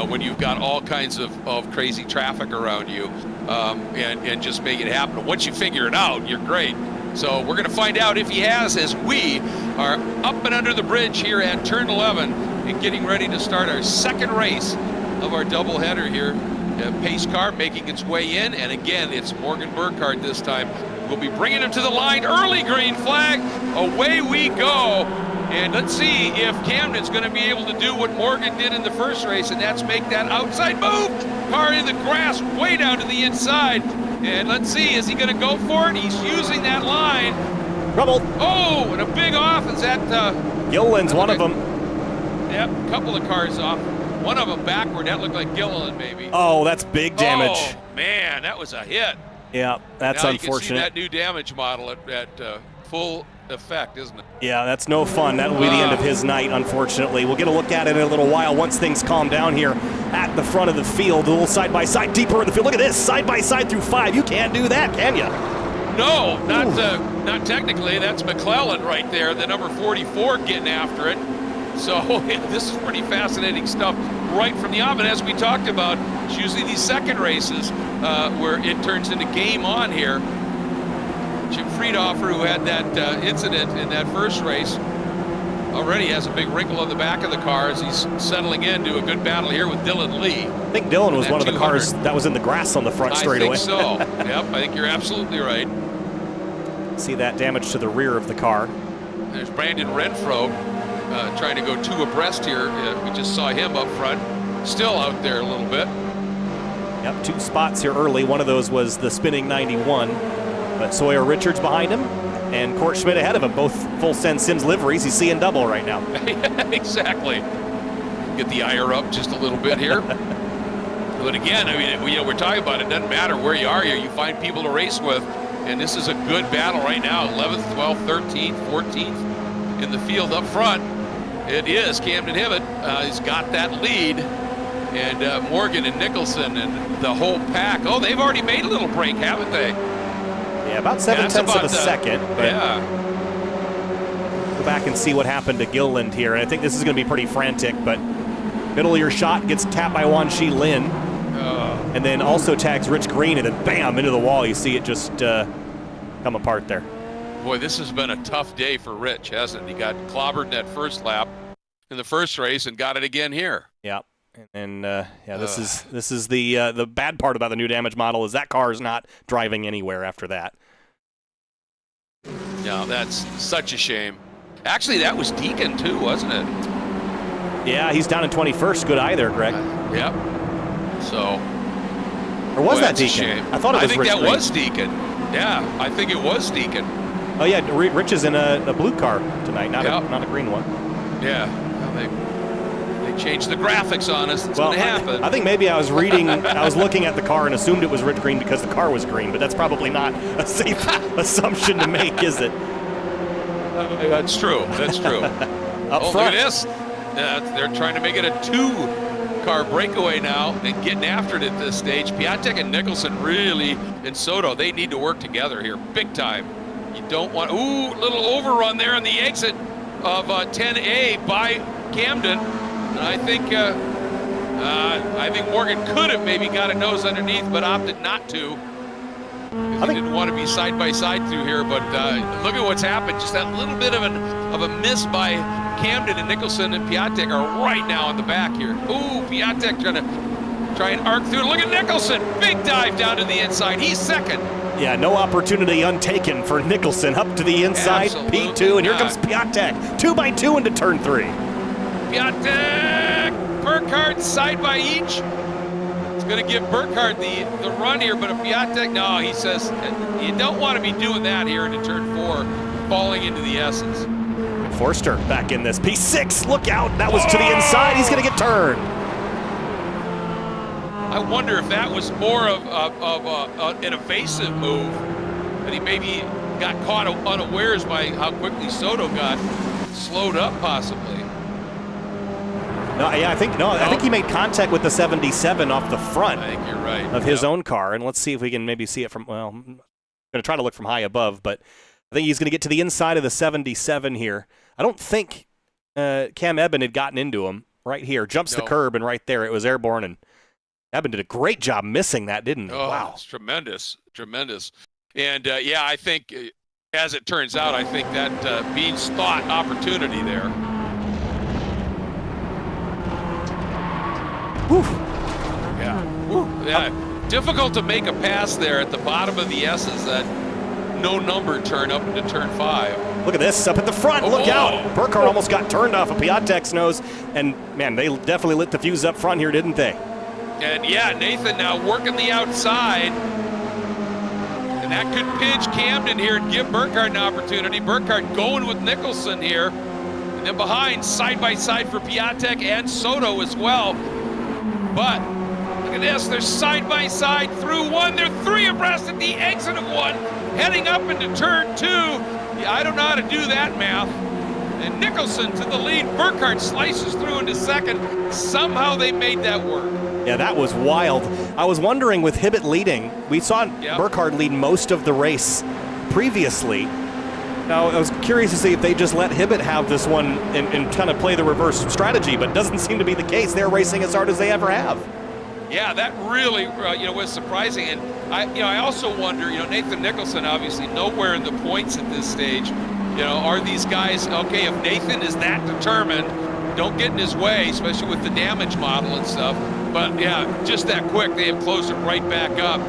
Speaker 2: When you've got all kinds of crazy traffic around you, and just make it happen. Once you figure it out, you're great. So we're going to find out if he has, as we are up and under the bridge here at turn 11 and getting ready to start our second race of our doubleheader here. Pace car making its way in, and again, it's Morgan Burkhardt this time. We'll be bringing him to the line. Early green flag. Away we go. And let's see if Camden's going to be able to do what Morgan did in the first race, and that's make that outside move. Car in the grass, way down to the inside. And let's see, is he going to go for it? He's using that line.
Speaker 1: Trouble.
Speaker 2: Oh, and a big off. Is that...
Speaker 1: Gilliland's one of them.
Speaker 2: Yep, a couple of cars off. One of them backward. That looked like Gilliland, maybe.
Speaker 1: Oh, that's big damage.
Speaker 2: Oh, man, that was a hit.
Speaker 1: Yeah, that's
Speaker 2: now
Speaker 1: unfortunate.
Speaker 2: You can see that new damage model at full effect, isn't it?
Speaker 1: Yeah, that's no fun. That'll be the end of his night, unfortunately. We'll get a look at it in a little while once things calm down here at the front of the field. A little side-by-side deeper in the field. Look at this, side-by-side through 5. You can't do that, can you?
Speaker 2: No, not technically. That's McClellan right there, the number 44 getting after it. So this is pretty fascinating stuff right from the off. And as we talked about, it's usually these second races where it turns into game on here. Jim Friedhofer, who had that incident in that first race, already has a big wrinkle on the back of the car as he's settling into a good battle here with Dylan Lee.
Speaker 1: I think Dylan was one of the cars that was in the grass on the front straightaway.
Speaker 2: I think so. Yep, I think you're absolutely right.
Speaker 1: See that damage to the rear of the car.
Speaker 2: There's Brandon Renfro trying to go 2 abreast here. We just saw him up front, still out there a little bit.
Speaker 1: Yep, 2 spots here early. One of those was the spinning 91. But Sawyer Richards behind him and Court Schmidt ahead of him, both full Send Sims liveries. He's seeing double right now.
Speaker 2: Exactly. Get the ire up just a little bit here. But again, I mean, we're talking about it doesn't matter where you are here. You find people to race with, and this is a good battle right now. 11th, 12th, 13th, 14th in the field up front. It is Camden Hibbett. He's got that lead. And Morgan and Nicholson and the whole pack. Oh, they've already made a little break, haven't they?
Speaker 1: Yeah, about 7/10 of a second. But
Speaker 2: yeah.
Speaker 1: Go back and see what happened to Gilliland here. And I think this is going to be pretty frantic, but middle of your shot gets tapped by Wan Chi Lin. And then also tags Rich Green, and then bam, into the wall. You see it just come apart there.
Speaker 2: Boy, this has been a tough day for Rich, hasn't it? He got clobbered in that first lap in the first race and got it again here.
Speaker 1: Yeah. And this is the bad part about the new damage model is that car is not driving anywhere after that.
Speaker 2: No, that's such a shame. Actually, that was Deacon too, wasn't it?
Speaker 1: Yeah, he's down in 21st. Good eye there, Greg.
Speaker 2: Yep. So.
Speaker 1: Or was that Deacon? I thought it was.
Speaker 2: I think
Speaker 1: Rich
Speaker 2: that
Speaker 1: Green.
Speaker 2: was Deacon. Yeah, I think it was Deacon.
Speaker 1: Oh yeah, Rich is in a blue car tonight, not a green one.
Speaker 2: Yeah. Well, they changed the graphics on us. It's going to happen.
Speaker 1: I think maybe I was looking at the car and assumed it was Rich Green because the car was green, but that's probably not a safe assumption to make, is it?
Speaker 2: That's true. That's true.
Speaker 1: Up front.
Speaker 2: Look at this. They're trying to make it a 2-car breakaway now and getting after it at this stage. Piatek and Nicholson really, and Soto, they need to work together here big time. You don't want, little overrun there on the exit of 10A by Camden. And I think I think Morgan could have maybe got a nose underneath, but opted not to. He didn't want to be side by side through here, but look at what's happened. Just that little bit of a miss by Camden, and Nicholson and Piatek are right now on the back here. Ooh, Piatek trying to try and arc through. Look at Nicholson, big dive down to the inside. He's second.
Speaker 1: Yeah, no opportunity untaken for Nicholson. Up to the inside,
Speaker 2: Absolutely
Speaker 1: P2, and here
Speaker 2: not.
Speaker 1: comes Piatek. 2x2 into turn 3.
Speaker 2: Piatek, Burkhardt side by each. It's going to give Burkhardt the run here, but if Piatek, no, he says you don't want to be doing that here into turn 4, falling into the S's.
Speaker 1: Forster back in this. P6, look out. That was to the inside. He's going to get turned.
Speaker 2: I wonder if that was more of an evasive move, that he maybe got caught unawares by how quickly Soto got slowed up, possibly.
Speaker 1: No, yeah, I think he made contact with the 77 off the front.
Speaker 2: I think you're right.
Speaker 1: Of his own car, and let's see if we can maybe see it from, well, I'm going to try to look from high above, but I think he's going to get to the inside of the 77 here. I don't think Cam Eben had gotten into him right here. Jumps the curb, and right there it was airborne, and Eben did a great job missing that, didn't he?
Speaker 2: Oh,
Speaker 1: wow.
Speaker 2: It's tremendous. And, yeah, I think, as it turns out, I think that Beans thought opportunity there.
Speaker 1: Whew.
Speaker 2: Yeah. Whew. Yeah. Difficult to make a pass there at the bottom of the S's, that no number turn up into turn 5.
Speaker 1: Look at this, up at the front, look out. Burkhardt almost got turned off of Piatek's nose, and man, they definitely lit the fuse up front here, didn't they?
Speaker 2: And yeah, Nathan now working the outside, and that could pinch Camden here and give Burkhardt an opportunity. Burkhardt going with Nicholson here, and then behind, side by side for Piatek and Soto as well. But look at this, they're side by side through one. They're 3 abreast at the exit of 1, heading up into turn 2. Yeah, I don't know how to do that math. And Nicholson to the lead. Burkhardt slices through into second. Somehow they made that work.
Speaker 1: Yeah, that was wild. I was wondering with Hibbett leading, we saw Burkhardt lead most of the race previously. Now, I was curious to see if they just let Hibbett have this one and kind of play the reverse strategy, but it doesn't seem to be the case. They're racing as hard as they ever have.
Speaker 2: Yeah, that really was surprising. And I also wonder, Nathan Nicholson obviously nowhere in the points at this stage. Are these guys, okay, if Nathan is that determined, don't get in his way, especially with the damage model and stuff. But yeah, just that quick, they have closed it right back up.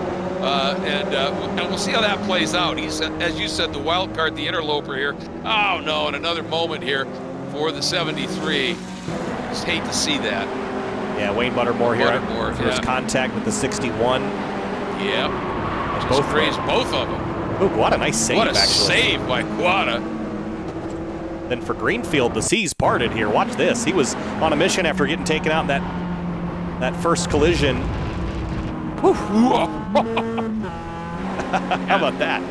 Speaker 2: And we'll see how that plays out. He said, as you said, the wild card, the interloper here. Oh no, and another moment here for the 73. Just hate to see that.
Speaker 1: Yeah, Wayne Buttermore here for his contact with the 61.
Speaker 2: Yeah,
Speaker 1: both
Speaker 2: praise both of them.
Speaker 1: Oh, what a nice save,
Speaker 2: what a
Speaker 1: actually.
Speaker 2: Save by Quada.
Speaker 1: Then for Greenfield, the seas parted here. Watch this. He was on a mission after getting taken out in that first collision. How about that?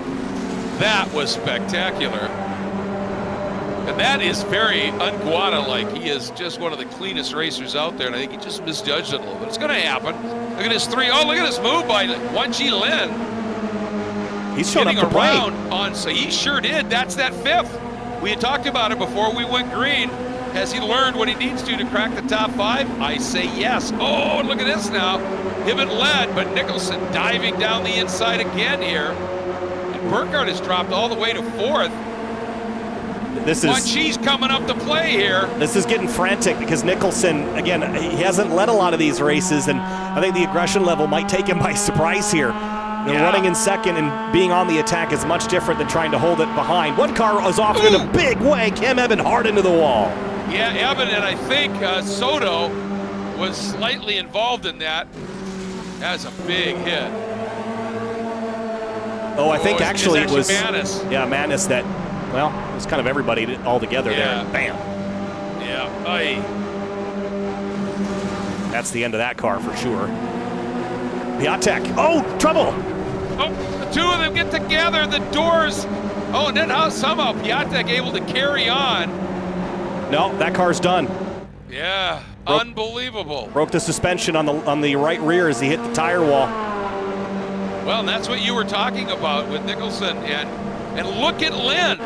Speaker 2: That was spectacular. And that is very un-Guada-like. He is just one of the cleanest racers out there, and I think he just misjudged it a little bit. It's going to happen. Look at his 3. Oh, look at this move by 1G Lin.
Speaker 1: He's showing up to
Speaker 2: play. So he sure did. That's that 5th. We had talked about it before we went green. Has he learned what he needs to crack the top 5? I say yes. Oh, look at this now. Hibbett led, but Nicholson diving down the inside again here. And Burkhardt has dropped all the way to 4th.
Speaker 1: This is
Speaker 2: Cheese coming up to play here.
Speaker 1: This is getting frantic because Nicholson, again, he hasn't led a lot of these races, and I think the aggression level might take him by surprise here. Running in second and being on the attack is much different than trying to hold it behind. One car was off in a big way. Cam Eben hard into the wall.
Speaker 2: Yeah, Eben, and I think Soto was slightly involved in that. That's a big hit.
Speaker 1: I think actually it was
Speaker 2: Manis.
Speaker 1: Yeah, Manis that, well, it was kind of everybody all together there. Bam.
Speaker 2: Yeah. Aye.
Speaker 1: That's the end of that car for sure. Piatek. Oh, trouble.
Speaker 2: Oh, the two of them get together. The doors. Oh, and then somehow Piatek able to carry on.
Speaker 1: No, that car's done.
Speaker 2: Yeah, unbelievable.
Speaker 1: Broke the suspension on the right rear as he hit the tire wall.
Speaker 2: Well, and that's what you were talking about with Nicholson. And look at Lynn.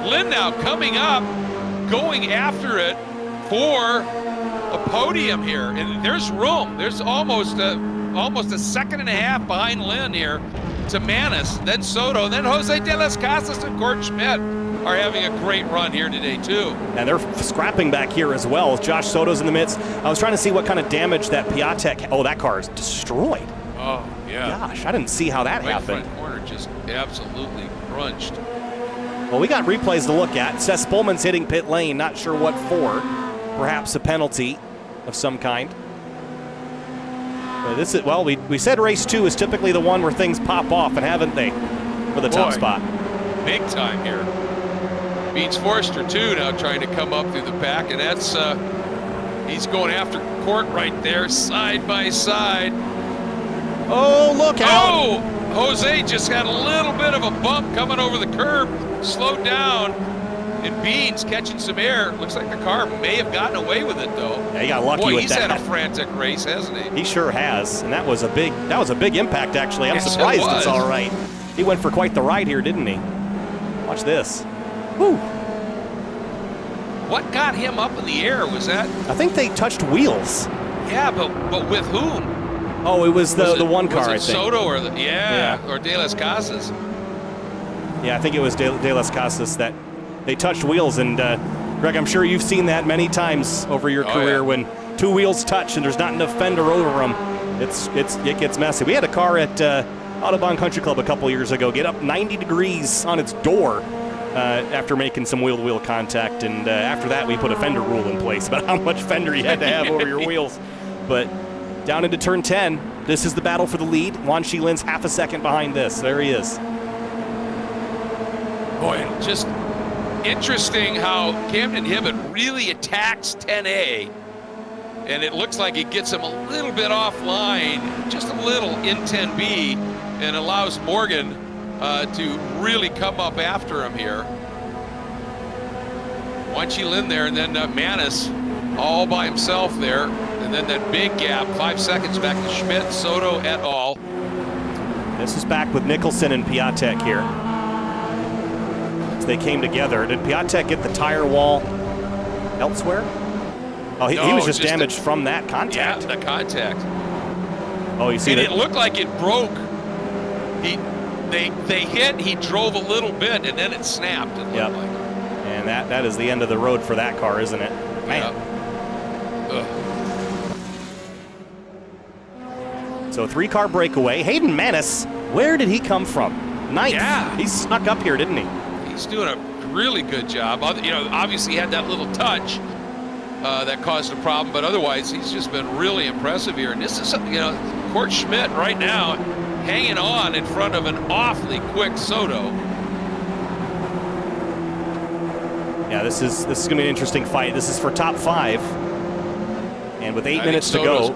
Speaker 2: Lynn now coming up, going after it for a podium here, and there's room. There's almost a second and a half behind Lynn here to Manis, then Soto, then Jose De Las Casas and Gord Schmidt are having a great run here today too.
Speaker 1: And they're scrapping back here as well. Josh Soto's in the midst. I was trying to see what kind of damage that Piatek. Oh, that car is destroyed.
Speaker 2: Oh yeah.
Speaker 1: Gosh, I didn't see how that happened.
Speaker 2: Front corner just absolutely crunched.
Speaker 1: Well, we got replays to look at. Seth Spolman's hitting pit lane, not sure what for. Perhaps a penalty of some kind. This is, well, we said race 2 is typically the one where things pop off, and haven't they? For the top spot.
Speaker 2: Big time here. Beats Forster too now, trying to come up through the pack, and that's he's going after Court right there, side by side.
Speaker 1: Oh, look out!
Speaker 2: Oh, Jose just had a little bit of a bump coming over the curb, slowed down, and Beans catching some air. Looks like the car may have gotten away with it though.
Speaker 1: Yeah, he got lucky
Speaker 2: Boy,
Speaker 1: with
Speaker 2: he's
Speaker 1: that.
Speaker 2: had a frantic race, hasn't he?
Speaker 1: He sure has, and that was a big impact actually. I'm surprised it's all right. He went for quite the ride here, didn't he? Watch this. Woo.
Speaker 2: What got him up in the air? Was that?
Speaker 1: I think they touched wheels.
Speaker 2: Yeah, but with whom?
Speaker 1: Oh, it was the one car, I think.
Speaker 2: Soto or or De Las Casas.
Speaker 1: Yeah, I think it was De Las Casas that they touched wheels, and Greg, I'm sure you've seen that many times over your career when two wheels touch and there's not enough fender over them. It gets messy. We had a car at Audubon Country Club a couple years ago get up 90 degrees on its door after making some wheel-to-wheel contact, and after that we put a fender rule in place about how much fender you had to have over your wheels. But down into turn 10, this is the battle for the lead. Wan Shi Lin's half a second behind this. There he is.
Speaker 2: Boy, just interesting how Camden Hibbett really attacks 10A, and it looks like it gets him a little bit offline, just a little in 10B, and allows Morgan to really come up after him here. Wan Shi Lin there, and then Manis all by himself there, and then that big gap, 5 seconds back to Schmidt, Soto et al.
Speaker 1: This is back with Nicholson and Piatek here. As they came together. Did Piatek get the tire wall elsewhere? Oh, he was just damaged from that contact.
Speaker 2: Yeah, the contact.
Speaker 1: Oh, you see that?
Speaker 2: It looked like it broke. They hit, he drove a little bit, and then it snapped, it looked like.
Speaker 1: And that is the end of the road for that car, isn't it? Man. So 3-car breakaway. Hayden Manis, where did he come from? Ninth.
Speaker 2: Yeah.
Speaker 1: He snuck up here, didn't he?
Speaker 2: He's doing a really good job. Obviously had that little touch that caused a problem, but otherwise he's just been really impressive here. And this is something, Court Schmidt right now hanging on in front of an awfully quick Soto.
Speaker 1: Yeah, this is going to be an interesting fight. This is for top 5. And with 8 minutes to go,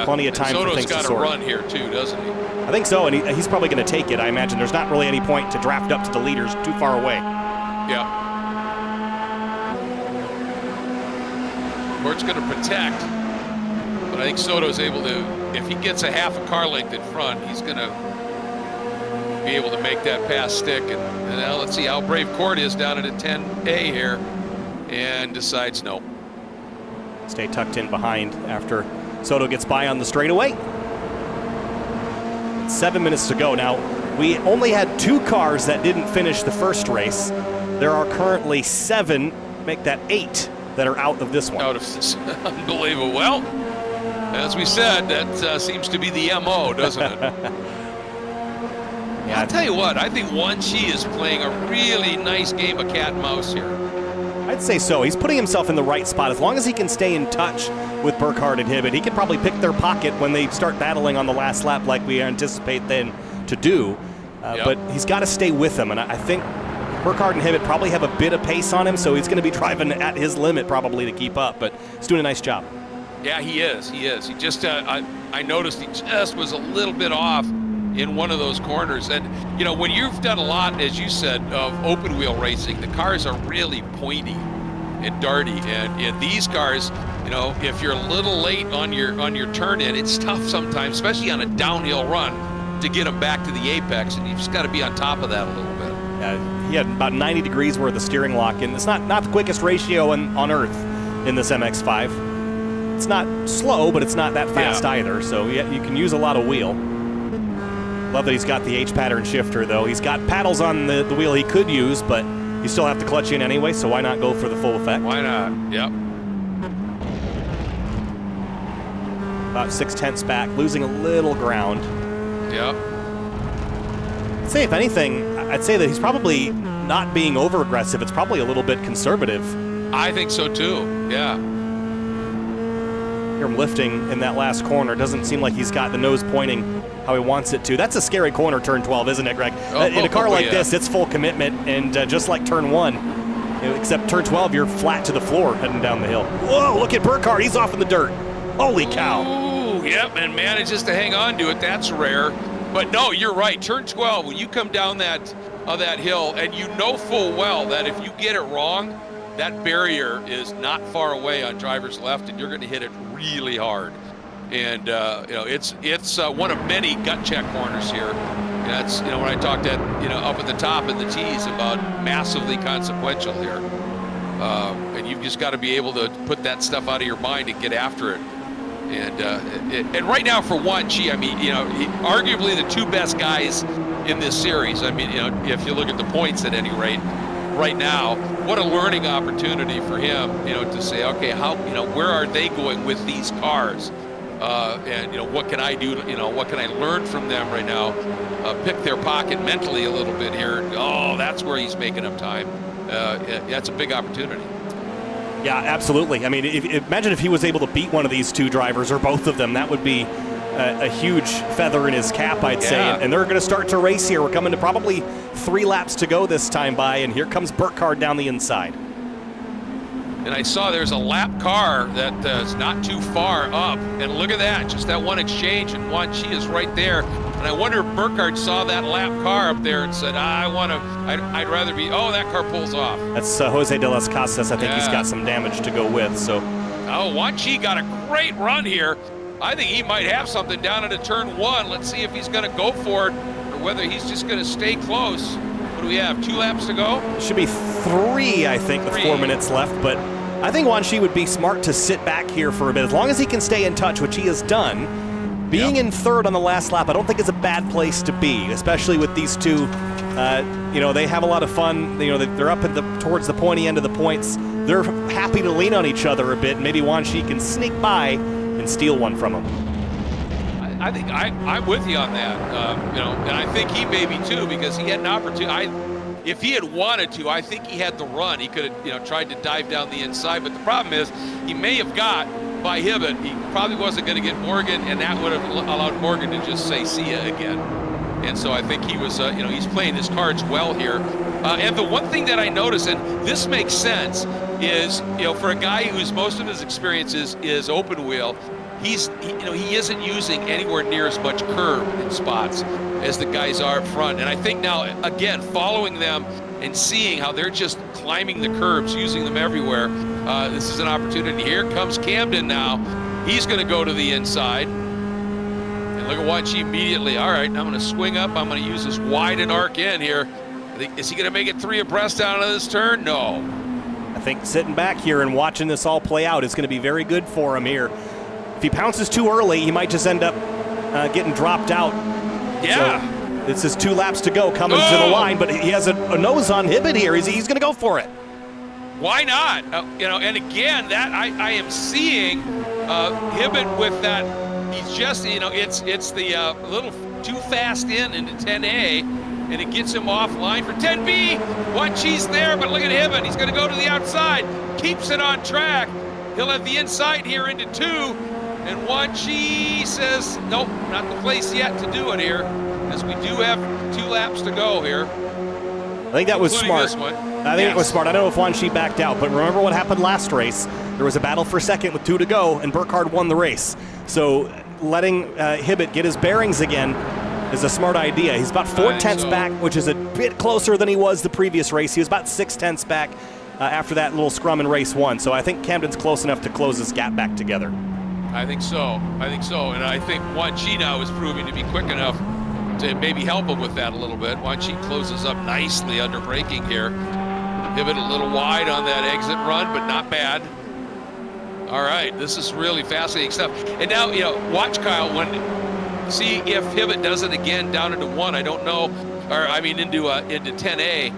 Speaker 1: plenty of time for things to sort.
Speaker 2: Soto's got to run here too, doesn't he?
Speaker 1: I think so, and he's probably going to take it. I imagine there's not really any point to draft up to the leaders too far away.
Speaker 2: Yeah. Court's going to protect, but I think Soto's able to, if he gets a half a car length in front, he's going to be able to make that pass stick. And now let's see how brave Court is down at a 10A here, and decides no.
Speaker 1: Stay tucked in behind after Soto gets by on the straightaway. 7 minutes to go. Now, we only had 2 cars that didn't finish the first race. There are currently 7, make that 8, that are out of this one.
Speaker 2: Out of this. Unbelievable. Well, as we said, that seems to be the MO, doesn't it?
Speaker 1: Yeah,
Speaker 2: I'll tell you what, I think Wan Shi is playing a really nice game of cat and mouse here.
Speaker 1: I'd say so. He's putting himself in the right spot. As long as he can stay in touch with Burkhardt and Hibbett, he can probably pick their pocket when they start battling on the last lap like we anticipate them to do. But he's got to stay with them, and I think Burkhardt and Hibbett probably have a bit of pace on him, so he's going to be driving at his limit probably to keep up, but he's doing a nice job.
Speaker 2: Yeah, he is. He just, I noticed he just was a little bit off in one of those corners. And, when you've done a lot, as you said, of open wheel racing, the cars are really pointy and darty. And in these cars, if you're a little late on your turn in, it's tough sometimes, especially on a downhill run, to get them back to the apex. And you just got to be on top of that a little bit.
Speaker 1: He had about 90 degrees worth of steering lock, and it's not the quickest ratio on Earth in this MX-5. It's not slow, but it's not that fast either. So yeah, you can use a lot of wheel. Love that he's got the H-pattern shifter, though. He's got paddles on the wheel he could use, but you still have to clutch in anyway, so why not go for the full effect?
Speaker 2: Why not? Yep.
Speaker 1: About 6/10 back, losing a little ground.
Speaker 2: Yep.
Speaker 1: I'd say, if anything, I'd say that he's probably not being over-aggressive. It's probably a little bit conservative.
Speaker 2: I think so, too. Yeah.
Speaker 1: Hear him lifting in that last corner. Doesn't seem like he's got the nose pointing how he wants it to. That's a scary corner, turn 12, isn't it, Greg? In a car like this, it's full commitment, and just like turn 1, except turn 12, you're flat to the floor heading down the hill. Whoa, look at Burkhardt. He's off in the dirt. Holy cow.
Speaker 2: Ooh, yep, and manages to hang on to it. That's rare. But no, you're right. Turn 12, when you come down that hill, and you know full well that if you get it wrong, that barrier is not far away on driver's left, and you're going to hit it really hard. And it's one of many gut check corners here. And that's when I talked at up at the top in the tees about massively consequential here. And you've just got to be able to put that stuff out of your mind and get after it. And right now for Wan Qi, I mean, arguably the two best guys in this series. I mean, if you look at the points at any rate, right now, what a learning opportunity for him, to say, okay, how, where are they going with these cars? And what can I do? What can I learn from them right now? Pick their pocket mentally a little bit here. Oh, that's where he's making up time. That's a big opportunity.
Speaker 1: Yeah, absolutely. I mean, imagine if he was able to beat one of these two drivers or both of them. That would be a huge feather in his cap, I'd say. And they're going to start to race here. We're coming to probably 3 laps to go this time by, and here comes Burkhardt down the inside.
Speaker 2: And I saw there's a lap car that is not too far up. And look at that, just that one exchange, and Wan Qi is right there. And I wonder if Burkhardt saw that lap car up there and said, I'd rather be, oh, that car pulls off.
Speaker 1: That's Jose de las Casas. I think he's got some damage to go with. So.
Speaker 2: Oh, Wan Qi got a great run here. I think he might have something down into turn 1. Let's see if he's going to go for it or whether he's just going to stay close. What do we have, 2 laps to go?
Speaker 1: Should be 3, I think, with 4 minutes left. But I think Wan Qi would be smart to sit back here for a bit. As long as he can stay in touch, which he has done, being in 3rd on the last lap, I don't think is a bad place to be, especially with these two. They have a lot of fun. They're up towards the pointy end of the points. They're happy to lean on each other a bit. Maybe Wan Qi can sneak by and steal one from him.
Speaker 2: I think I'm with you on that. And I think he may be too, because he had an opportunity. If he had wanted to, I think he had the run. He could have, tried to dive down the inside. But the problem is, he may have got by Hibbett. He probably wasn't going to get Morgan, and that would have allowed Morgan to just say see ya again. And so I think he was, he's playing his cards well here. And the one thing that I notice, and this makes sense, is, for a guy whose most of his experiences is open wheel, he isn't using anywhere near as much curb in spots as the guys are up front. And I think now, again, following them and seeing how they're just climbing the curbs, using them everywhere, this is an opportunity. Here comes Camden now. He's going to go to the inside. And look at Wan Qi immediately. All right, I'm going to swing up. I'm going to use this wide and arc in here. Is he going to make it 3 abreast out of this turn? No.
Speaker 1: I think sitting back here and watching this all play out is going to be very good for him here. If he pounces too early, he might just end up getting dropped out.
Speaker 2: Yeah.
Speaker 1: So this is 2 laps to go coming to the line, but he has a nose on Hibbett here. He's going to go for it.
Speaker 2: Why not? And again, that I am seeing Hibbett with that. He's just, it's the little too fast into 10A, and it gets him offline for 10B. Wan Qi's there, but look at Hibbett. He's going to go to the outside, keeps it on track. He'll have the inside here into 2, and Wan Qi says, nope, not the place yet to do it here, as we do have 2 laps to go here.
Speaker 1: I think that was smart. I think it was smart. I don't know if Wan Qi backed out, but remember what happened last race. There was a battle for second with 2 to go, and Burkhardt won the race. So letting Hibbett get his bearings again is a smart idea. He's about 4/10 back, which is a bit closer than he was the previous race. He was about 6/10 back after that little scrum in race 1. So I think Camden's close enough to close this gap back together.
Speaker 2: I think so. And I think Wan Qi now is proving to be quick enough to maybe help him with that a little bit. Wan Qi closes up nicely under braking here. Hibbett a little wide on that exit run, but not bad. All right, this is really fascinating stuff. And now, watch Kyle see if Hibbett does it again down into 1. I don't know, into 10A.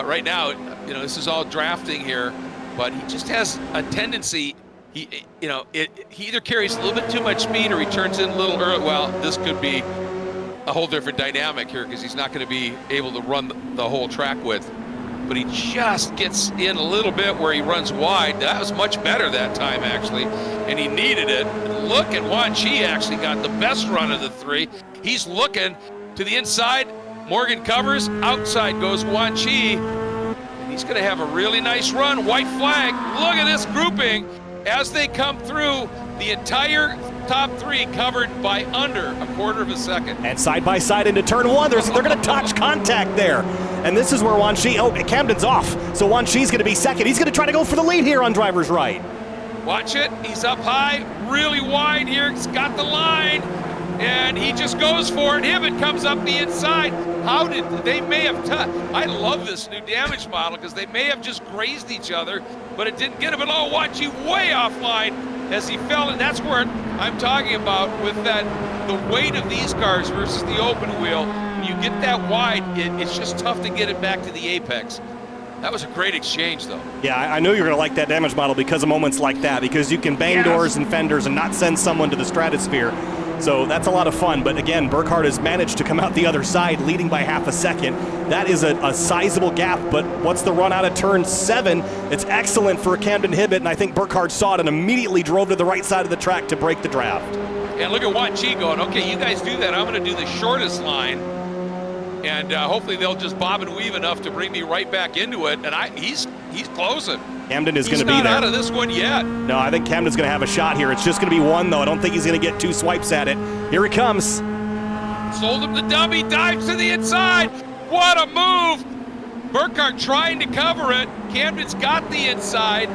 Speaker 2: Right now, this is all drafting here, but he just has a tendency. He either carries a little bit too much speed or he turns in a little early. Well, this could be a whole different dynamic here because he's not going to be able to run the whole track width. But he just gets in a little bit where he runs wide. That was much better that time, actually, and he needed it. Look at Wan Chi actually got the best run of the 3. He's looking to the inside. Morgan covers. Outside goes Wan Chi. And he's going to have a really nice run. White flag. Look at this grouping as they come through. The entire top 3 covered by under a quarter of a second.
Speaker 1: And side by side into turn 1, they're going to touch contact there. And this is where Wan Chi, Camden's off. So Wan Chi's going to be second. He's going to try to go for the lead here on driver's right.
Speaker 2: Watch it. He's up high, really wide here. He's got the line, and he just goes for it. Hibbett comes up the inside. How did they may have I love this new damage model because they may have just grazed each other, but it didn't get him at all. Wan Chi way offline as he fell, and that's where I'm talking about with the weight of these cars versus the open wheel. When you get that wide, it's just tough to get it back to the apex. That was a great exchange, though.
Speaker 1: Yeah, I knew you were going to like that damage model because of moments like that, because you can bang doors and fenders and not send someone to the stratosphere. So that's a lot of fun. But again, Burkhardt has managed to come out the other side, leading by half a second. That is a sizable gap, but what's the run out of turn 7? It's excellent for Camden Hibbett, and I think Burkhardt saw it and immediately drove to the right side of the track to break the draft.
Speaker 2: And look at Wan Chi going, okay, you guys do that. I'm going to do the shortest line. And hopefully they'll just bob and weave enough to bring me right back into it. And he's closing.
Speaker 1: Camden is going to be there.
Speaker 2: He's not out of this one yet.
Speaker 1: No, I think Camden's going to have a shot here. It's just going to be 1, though. I don't think he's going to get 2 swipes at it. Here he comes.
Speaker 2: Sold him the dummy, dives to the inside. What a move. Burkhardt trying to cover it. Camden's got the inside.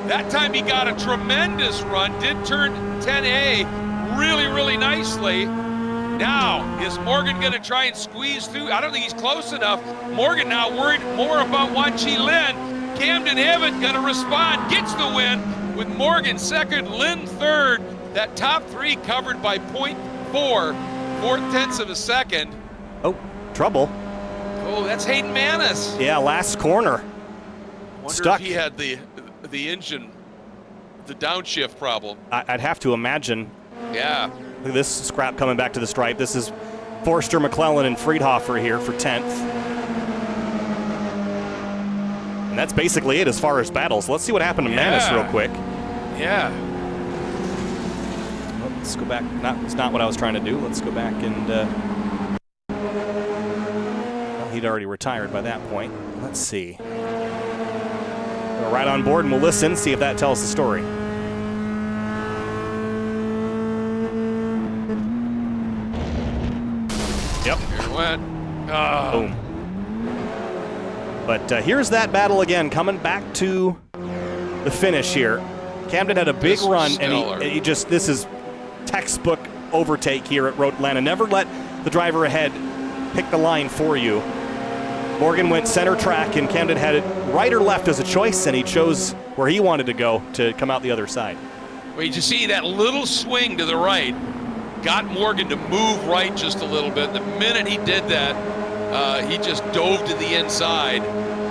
Speaker 2: That time he got a tremendous run. Did turn 10A really, really nicely. Now, is Morgan going to try and squeeze through? I don't think he's close enough. Morgan now worried more about Wan Chi Lin. Camden Hibbett going to respond, gets the win with Morgan second, Lin third. That top 3 covered by 0.4 of a second.
Speaker 1: Oh, trouble.
Speaker 2: Oh, that's Hayden Manis.
Speaker 1: Yeah, last corner.
Speaker 2: Wonder
Speaker 1: Stuck.
Speaker 2: if he had the engine, the downshift problem.
Speaker 1: I'd have to imagine.
Speaker 2: Yeah.
Speaker 1: Look at this scrap coming back to the stripe. This is Forster, McClellan, and Friedhofer here for 10th. And that's basically it as far as battles. Let's see what happened to Manis real quick.
Speaker 2: Yeah.
Speaker 1: Well, let's go back. It's not what I was trying to do. Let's go back and... well, he'd already retired by that point. Let's see. We're right on board and we'll listen, see if that tells the story. Yep.
Speaker 2: Here it went. Oh.
Speaker 1: Boom. But here's that battle again, coming back to the finish here. Camden had a big run, and he just, this is textbook overtake here at Road Atlanta. Never let the driver ahead pick the line for you. Morgan went center track, and Camden had it right or left as a choice, and he chose where he wanted to go to come out the other side.
Speaker 2: Well, you just see that little swing to the right got Morgan to move right just a little bit. The minute he did that, he just dove to the inside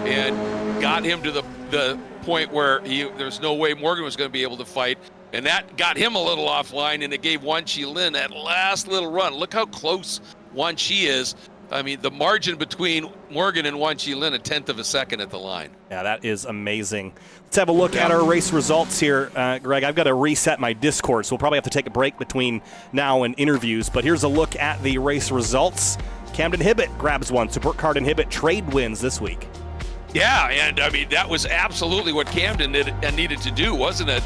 Speaker 2: and got him to the point where there's no way Morgan was going to be able to fight. And that got him a little offline, and it gave Wan Chi Lin that last little run. Look how close Wan Chi is. I mean, the margin between Morgan and Wan Chi Lin, 1/10 of a second at the line.
Speaker 1: Yeah, that is amazing. Let's have a look at our race results here. Greg, I've got to reset my Discord, so we'll probably have to take a break between now and interviews. But here's a look at the race results. Camden Hibbett grabs one. So Burkhardt and Hibbett trade wins this week.
Speaker 2: Yeah, and I mean, that was absolutely what Camden needed to do, wasn't it?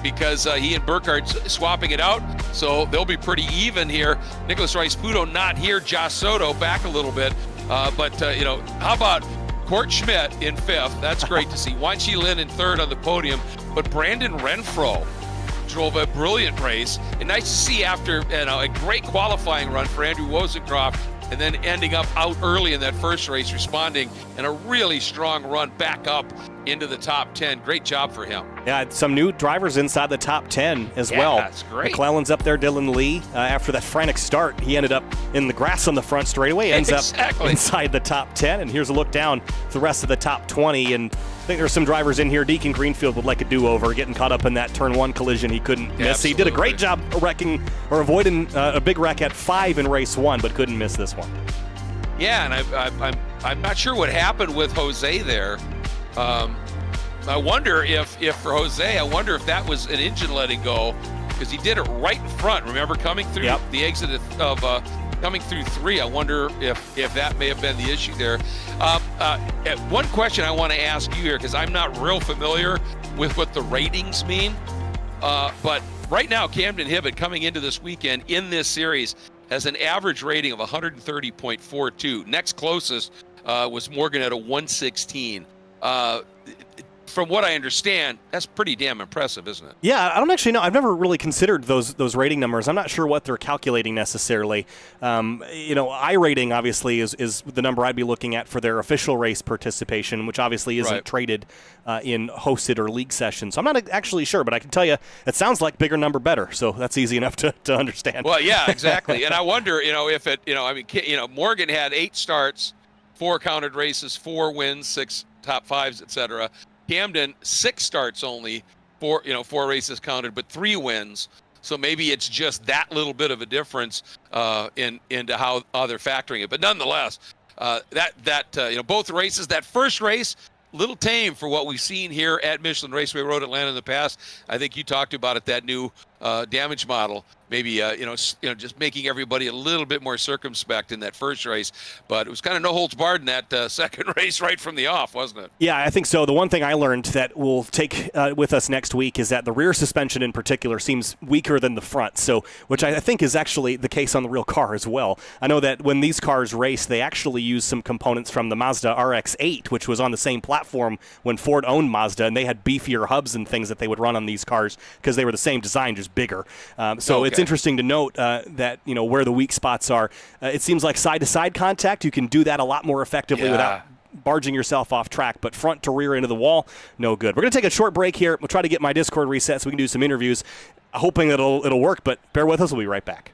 Speaker 2: Because he and Burkhardt swapping it out, so they'll be pretty even here. Nicholas Rice-Puto not here, Josh Soto back a little bit, but how about Court Schmidt in 5th? That's great to see. Wan Chi Lin in 3rd on the podium, but Brandon Renfro drove a brilliant race, and nice to see after a great qualifying run for Andrew Wozencroft, and then ending up out early in that first race, responding, and a really strong run back up into the top 10. Great job for him.
Speaker 1: Yeah, some new drivers inside the top 10 as
Speaker 2: Yeah,
Speaker 1: well.
Speaker 2: that's great.
Speaker 1: McClellan's up there, Dylan Lee. After that frantic start, he ended up in the grass on the front straightaway, ends up inside the top 10. And here's a look down the rest of the top 20. And I think there's some drivers in here. Deacon Greenfield would like a do-over, getting caught up in that turn 1 collision he couldn't miss.
Speaker 2: Absolutely.
Speaker 1: He did a great job avoiding a big wreck at 5 in race 1, but couldn't miss this one.
Speaker 2: Yeah, and I'm not sure what happened with Jose there. I wonder if for Jose, I wonder if that was an engine letting go, because he did it right in front. Remember, coming through the exit of coming through 3. I wonder if that may have been the issue there. One question I want to ask you here, because I'm not real familiar with what the ratings mean, but right now Camden Hibbett, coming into this weekend in this series, has an average rating of 130.42. Next closest was Morgan at a 116. From what I understand, that's pretty damn impressive, isn't it?
Speaker 1: Yeah, I don't actually know. I've never really considered those rating numbers. I'm not sure what they're calculating necessarily. iRating obviously is the number I'd be looking at for their official race participation, which obviously isn't traded in hosted or league sessions. So I'm not actually sure, but I can tell you it sounds like bigger number better. So that's easy enough to understand.
Speaker 2: Well, yeah, exactly. And I wonder, if it, Morgan had 8 starts, 4 counted races, 4 wins, 6 top 5s, etc. Camden, 6 starts only, 4 races counted, but 3 wins. So maybe it's just that little bit of a difference into how they're factoring it. But nonetheless, both races, that first race, little tame for what we've seen here at Michelin Raceway Road Atlanta in the past. I think you talked about it, that new damage model. Maybe just making everybody a little bit more circumspect in that first race, but it was kind of no holds barred in that second race right from the off, wasn't it?
Speaker 1: Yeah, I think so. The one thing I learned that we'll take with us next week is that the rear suspension in particular seems weaker than the front, which I think is actually the case on the real car as well. I know that when these cars race, they actually use some components from the Mazda RX-8, which was on the same platform when Ford owned Mazda, and they had beefier hubs and things that they would run on these cars because they were the same design, just bigger. It's interesting to note that where the weak spots are. It seems like side-to-side contact, you can do that a lot more effectively without barging yourself off track, but front to rear into the wall, no good. We're going to take a short break here. We'll try to get my Discord reset so we can do some interviews, hoping that it'll work, but bear with us. We'll be right back.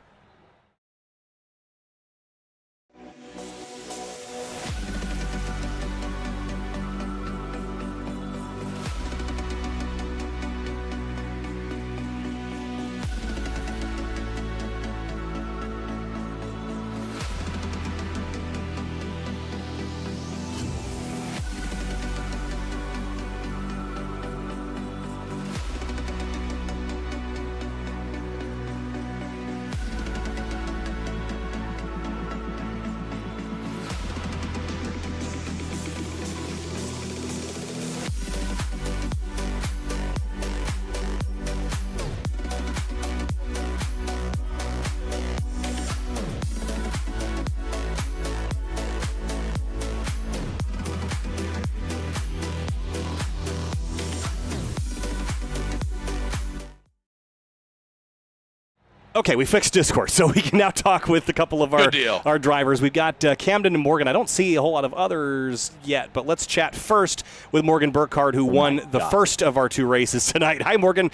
Speaker 1: Okay, we fixed Discord, so we can now talk with a couple of our drivers. We've got Camden and Morgan. I don't see a whole lot of others yet, but let's chat first with Morgan Burkhardt, who won the first of our 2 races tonight. Hi, Morgan.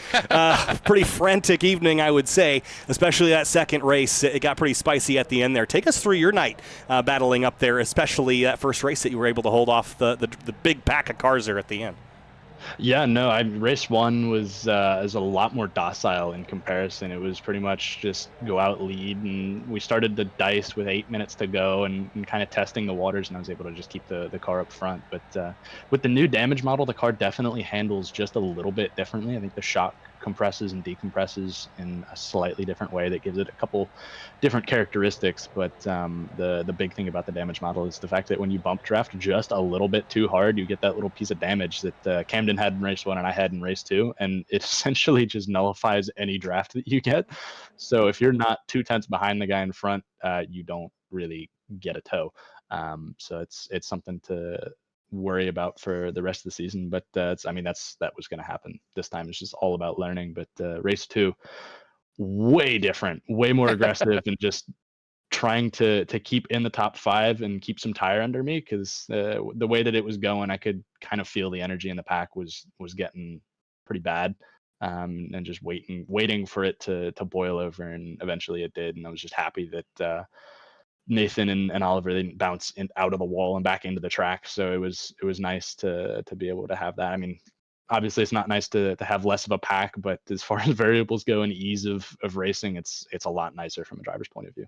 Speaker 1: Pretty frantic evening, I would say, especially that second race. It got pretty spicy at the end there. Take us through your night battling up there, especially that first race that you were able to hold off the big pack of cars there at the end.
Speaker 3: Yeah, no, race 1 was is a lot more docile in comparison. It was pretty much just go out, lead, and we started the dice with 8 minutes to go and kind of testing the waters, and I was able to just keep the car up front. But with the new damage model, the car definitely handles just a little bit differently. I think the shock compresses and decompresses in a slightly different way that gives it a couple different characteristics. But the big thing about the damage model is the fact that when you bump draft just a little bit too hard, you get that little piece of damage that Camden had in race 1 and I had in race 2, and it essentially just nullifies any draft that you get. So if you're not 2/10 behind the guy in front, you don't really get a tow. So it's something to worry about for the rest of the season, but that was going to happen this time. It's just all about learning. But race 2, way different, way more aggressive, and just trying to keep in the top 5 and keep some tire under me, because the way that it was going, I could kind of feel the energy in the pack was getting pretty bad, and just waiting for it to boil over, and eventually it did, and I was just happy that Nathan and Oliver didn't bounce out of the wall and back into the track. So it was nice to be able to have that. I mean, obviously it's not nice to have less of a pack, but as far as variables go and ease of racing, it's a lot nicer from a driver's point of view.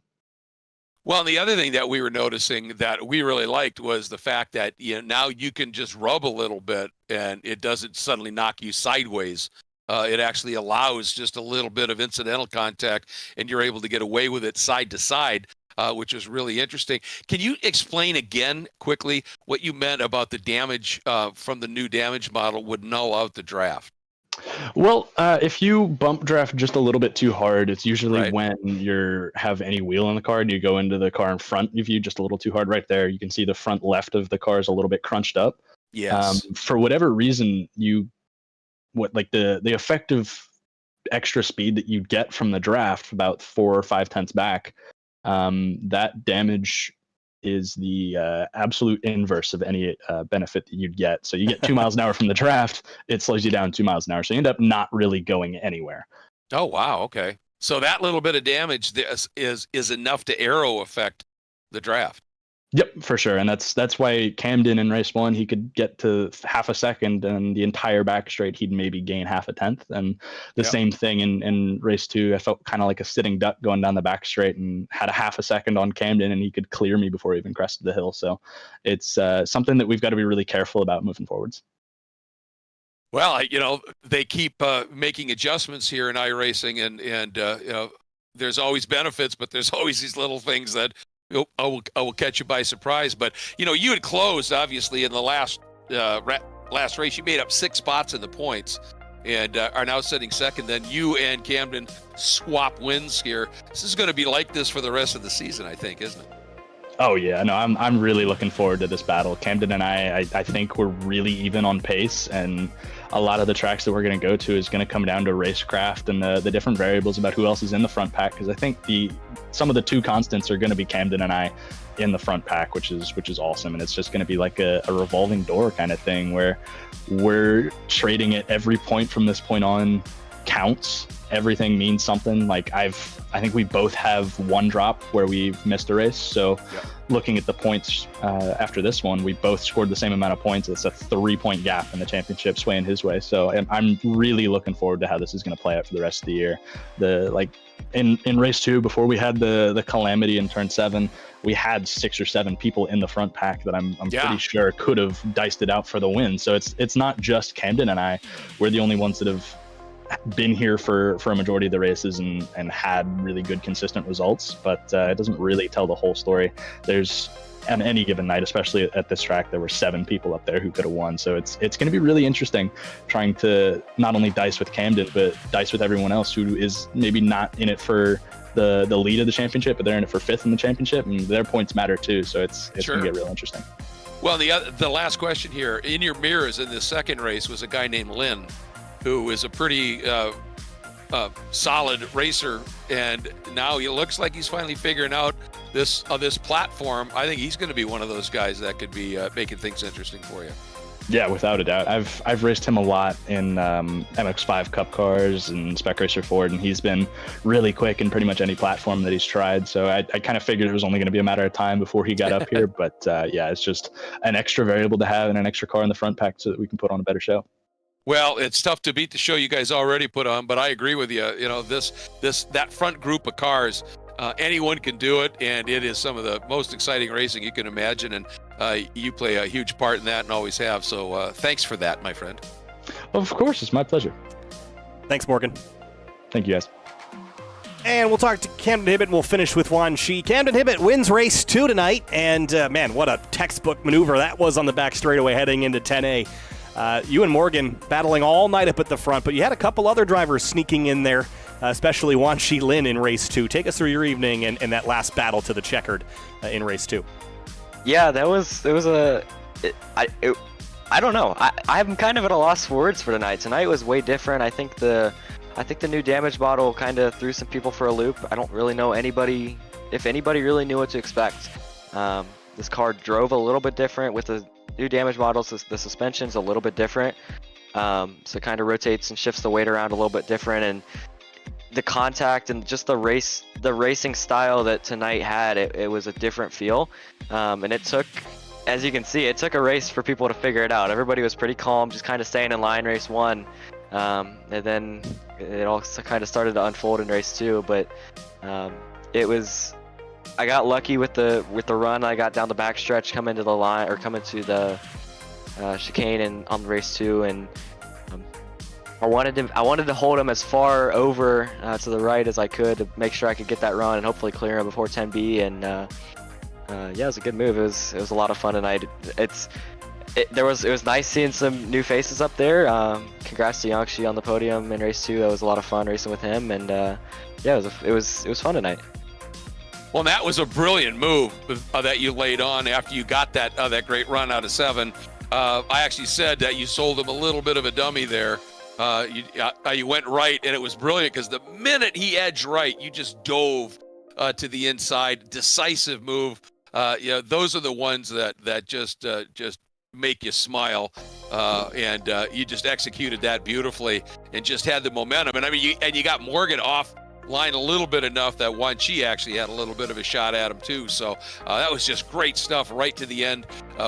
Speaker 2: Well, and the other thing that we were noticing that we really liked was the fact that now you can just rub a little bit and it doesn't suddenly knock you sideways. It actually allows just a little bit of incidental contact, and you're able to get away with it side to side. Which is really interesting. Can you explain again quickly what you meant about the damage from the new damage model would null out the draft?
Speaker 3: Well, if you bump draft just a little bit too hard, it's usually
Speaker 2: Right.
Speaker 3: when you have any wheel in the car and you go into the car in front of you just a little too hard. Right there, you can see the front left of the car is a little bit crunched up.
Speaker 2: Yes.
Speaker 3: For whatever reason, the effective extra speed that you get from the draft, about 4 or 5 tenths back, that damage is the absolute inverse of any benefit that you'd get. So you get 2 miles an hour from the draft, it slows you down 2 miles an hour. So you end up not really going anywhere.
Speaker 2: Oh, wow. Okay. So that little bit of damage is enough to arrow affect the draft.
Speaker 3: Yep, for sure. And that's why Camden in race 1, he could get to half a second, and the entire back straight he'd maybe gain half a tenth. And the same thing in race 2, I felt kind of like a sitting duck going down the back straight and had a half a second on Camden, and he could clear me before he even crested the hill. So it's something that we've got to be really careful about moving forwards.
Speaker 2: Well, they keep making adjustments here in iRacing, and there's always benefits, but there's always these little things that I will catch you by surprise. But you had closed obviously in the last race. You made up 6 spots in the points, and are now sitting second. Then you and Camden swap wins here. This is going to be like this for the rest of the season, I think, isn't it?
Speaker 3: Oh yeah, no, I'm really looking forward to this battle. Camden and I think we're really even on pace, and a lot of the tracks that we're going to go to is going to come down to racecraft and the different variables about who else is in the front pack. Because I think some of the 2 constants are going to be Camden and I in the front pack, which is awesome, and it's just going to be like a revolving door kind of thing where we're trading it. Every point from this point on counts. Everything means something. Like I think we both have 1 drop where we've missed a race. So looking at the points after this one, we both scored the same amount of points. It's a 3-point gap in the championship swaying his way. So I'm really looking forward to how this is going to play out for the rest of the year. In race 2, before we had the calamity in turn 7, we had 6 or 7 people in the front pack that I'm pretty sure could have diced it out for the win. So it's not just Camden and I. We're the only ones that have been here for a majority of the races and had really good consistent results, but it doesn't really tell the whole story. There's on any given night, especially at this track, there were 7 people up there who could have won. So it's going to be really interesting trying to not only dice with Camden, but dice with everyone else who is maybe not in it for the lead of the championship, but they're in it for 5th in the championship, and their points matter too. So it's going to get real interesting.
Speaker 2: Well, the last question here, in your mirrors in the second race was a guy named Lynn, who is a pretty solid racer, and now he looks like he's finally figuring out this platform. I think he's going to be one of those guys that could be making things interesting for you.
Speaker 3: Yeah, without a doubt. I've raced him a lot in MX5 Cup cars and Spec Racer Ford, and he's been really quick in pretty much any platform that he's tried. So I kind of figured it was only going to be a matter of time before he got up here. But it's just an extra variable to have and an extra car in the front pack so that we can put on a better show.
Speaker 2: Well, it's tough to beat the show you guys already put on, but I agree with you. That front group of cars, anyone can do it, and it is some of the most exciting racing you can imagine, and you play a huge part in that and always have. So thanks for that, my friend.
Speaker 3: Of course, it's my pleasure.
Speaker 1: Thanks, Morgan.
Speaker 3: Thank you, guys.
Speaker 1: And we'll talk to Camden Hibbett, and we'll finish with Juan Shi. Camden Hibbett wins race 2 tonight, and man, what a textbook maneuver that was on the back straightaway heading into 10A. You and Morgan battling all night up at the front, but you had a couple other drivers sneaking in there, especially Juan Shi Lin in race 2. Take us through your evening and that last battle to the checkered in race 2.
Speaker 4: Yeah, I don't know. I'm kind of at a loss for words for tonight. Tonight was way different. I think the new damage model kind of threw some people for a loop. I don't really know anybody if anybody really knew what to expect. This car drove a little bit different with the new damage models. The suspension's a little bit different, so it kind of rotates and shifts the weight around a little bit different, and the contact and just the racing style that tonight had, it was a different feel, and it took, as you can see, it took a race for people to figure it out. Everybody was pretty calm, just kind of staying in line race 1, and then it all kind of started to unfold in race 2. But I got lucky with the run. I got down the backstretch, come into the line, or come into the chicane and on race 2, and I wanted to hold him as far over to the right as I could to make sure I could get that run and hopefully clear him before 10B. And yeah, it was a good move. It was a lot of fun tonight. It was nice seeing some new faces up there. Congrats to Yangshi on the podium in race 2. That was a lot of fun racing with him, and yeah, it was fun tonight.
Speaker 2: Well, that was a brilliant move that you laid on after you got that great run out of 7. I actually said that you sold him a little bit of a dummy there. You went right, and it was brilliant because the minute he edged right, you just dove to the inside. Decisive move. Those are the ones that just make you smile, and you just executed that beautifully and just had the momentum. And I mean, you got Morgan off line a little bit enough that Wanqi actually had a little bit of a shot at him too. So that was just great stuff right to the end,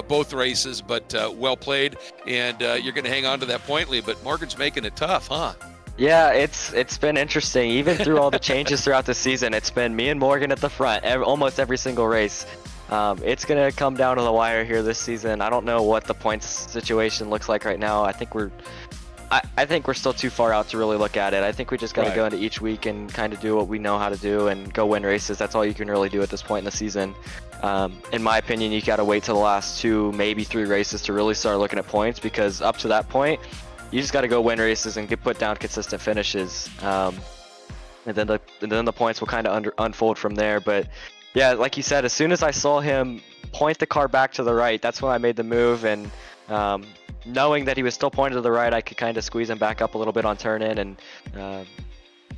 Speaker 2: both races, but well played. And you're going to hang on to that point lead, but Morgan's making it tough, huh?
Speaker 4: Yeah, it's been interesting. Even through all the changes throughout the season, it's been me and Morgan at the front almost every single race. It's going to come down to the wire here this season. I don't know what the points situation looks like right now. I think we're still too far out to really look at it. I think we just got to go into each week and kind of do what we know how to do and go win races. That's all you can really do at this point in the season. In my opinion, you got to wait till the last 2, maybe 3 races to really start looking at points, because up to that point, you just got to go win races and put down consistent finishes. And then the points will kind of unfold from there. But yeah, like you said, as soon as I saw him point the car back to the right, that's when I made the move. And knowing that he was still pointed to the right, I could kind of squeeze him back up a little bit on turn in and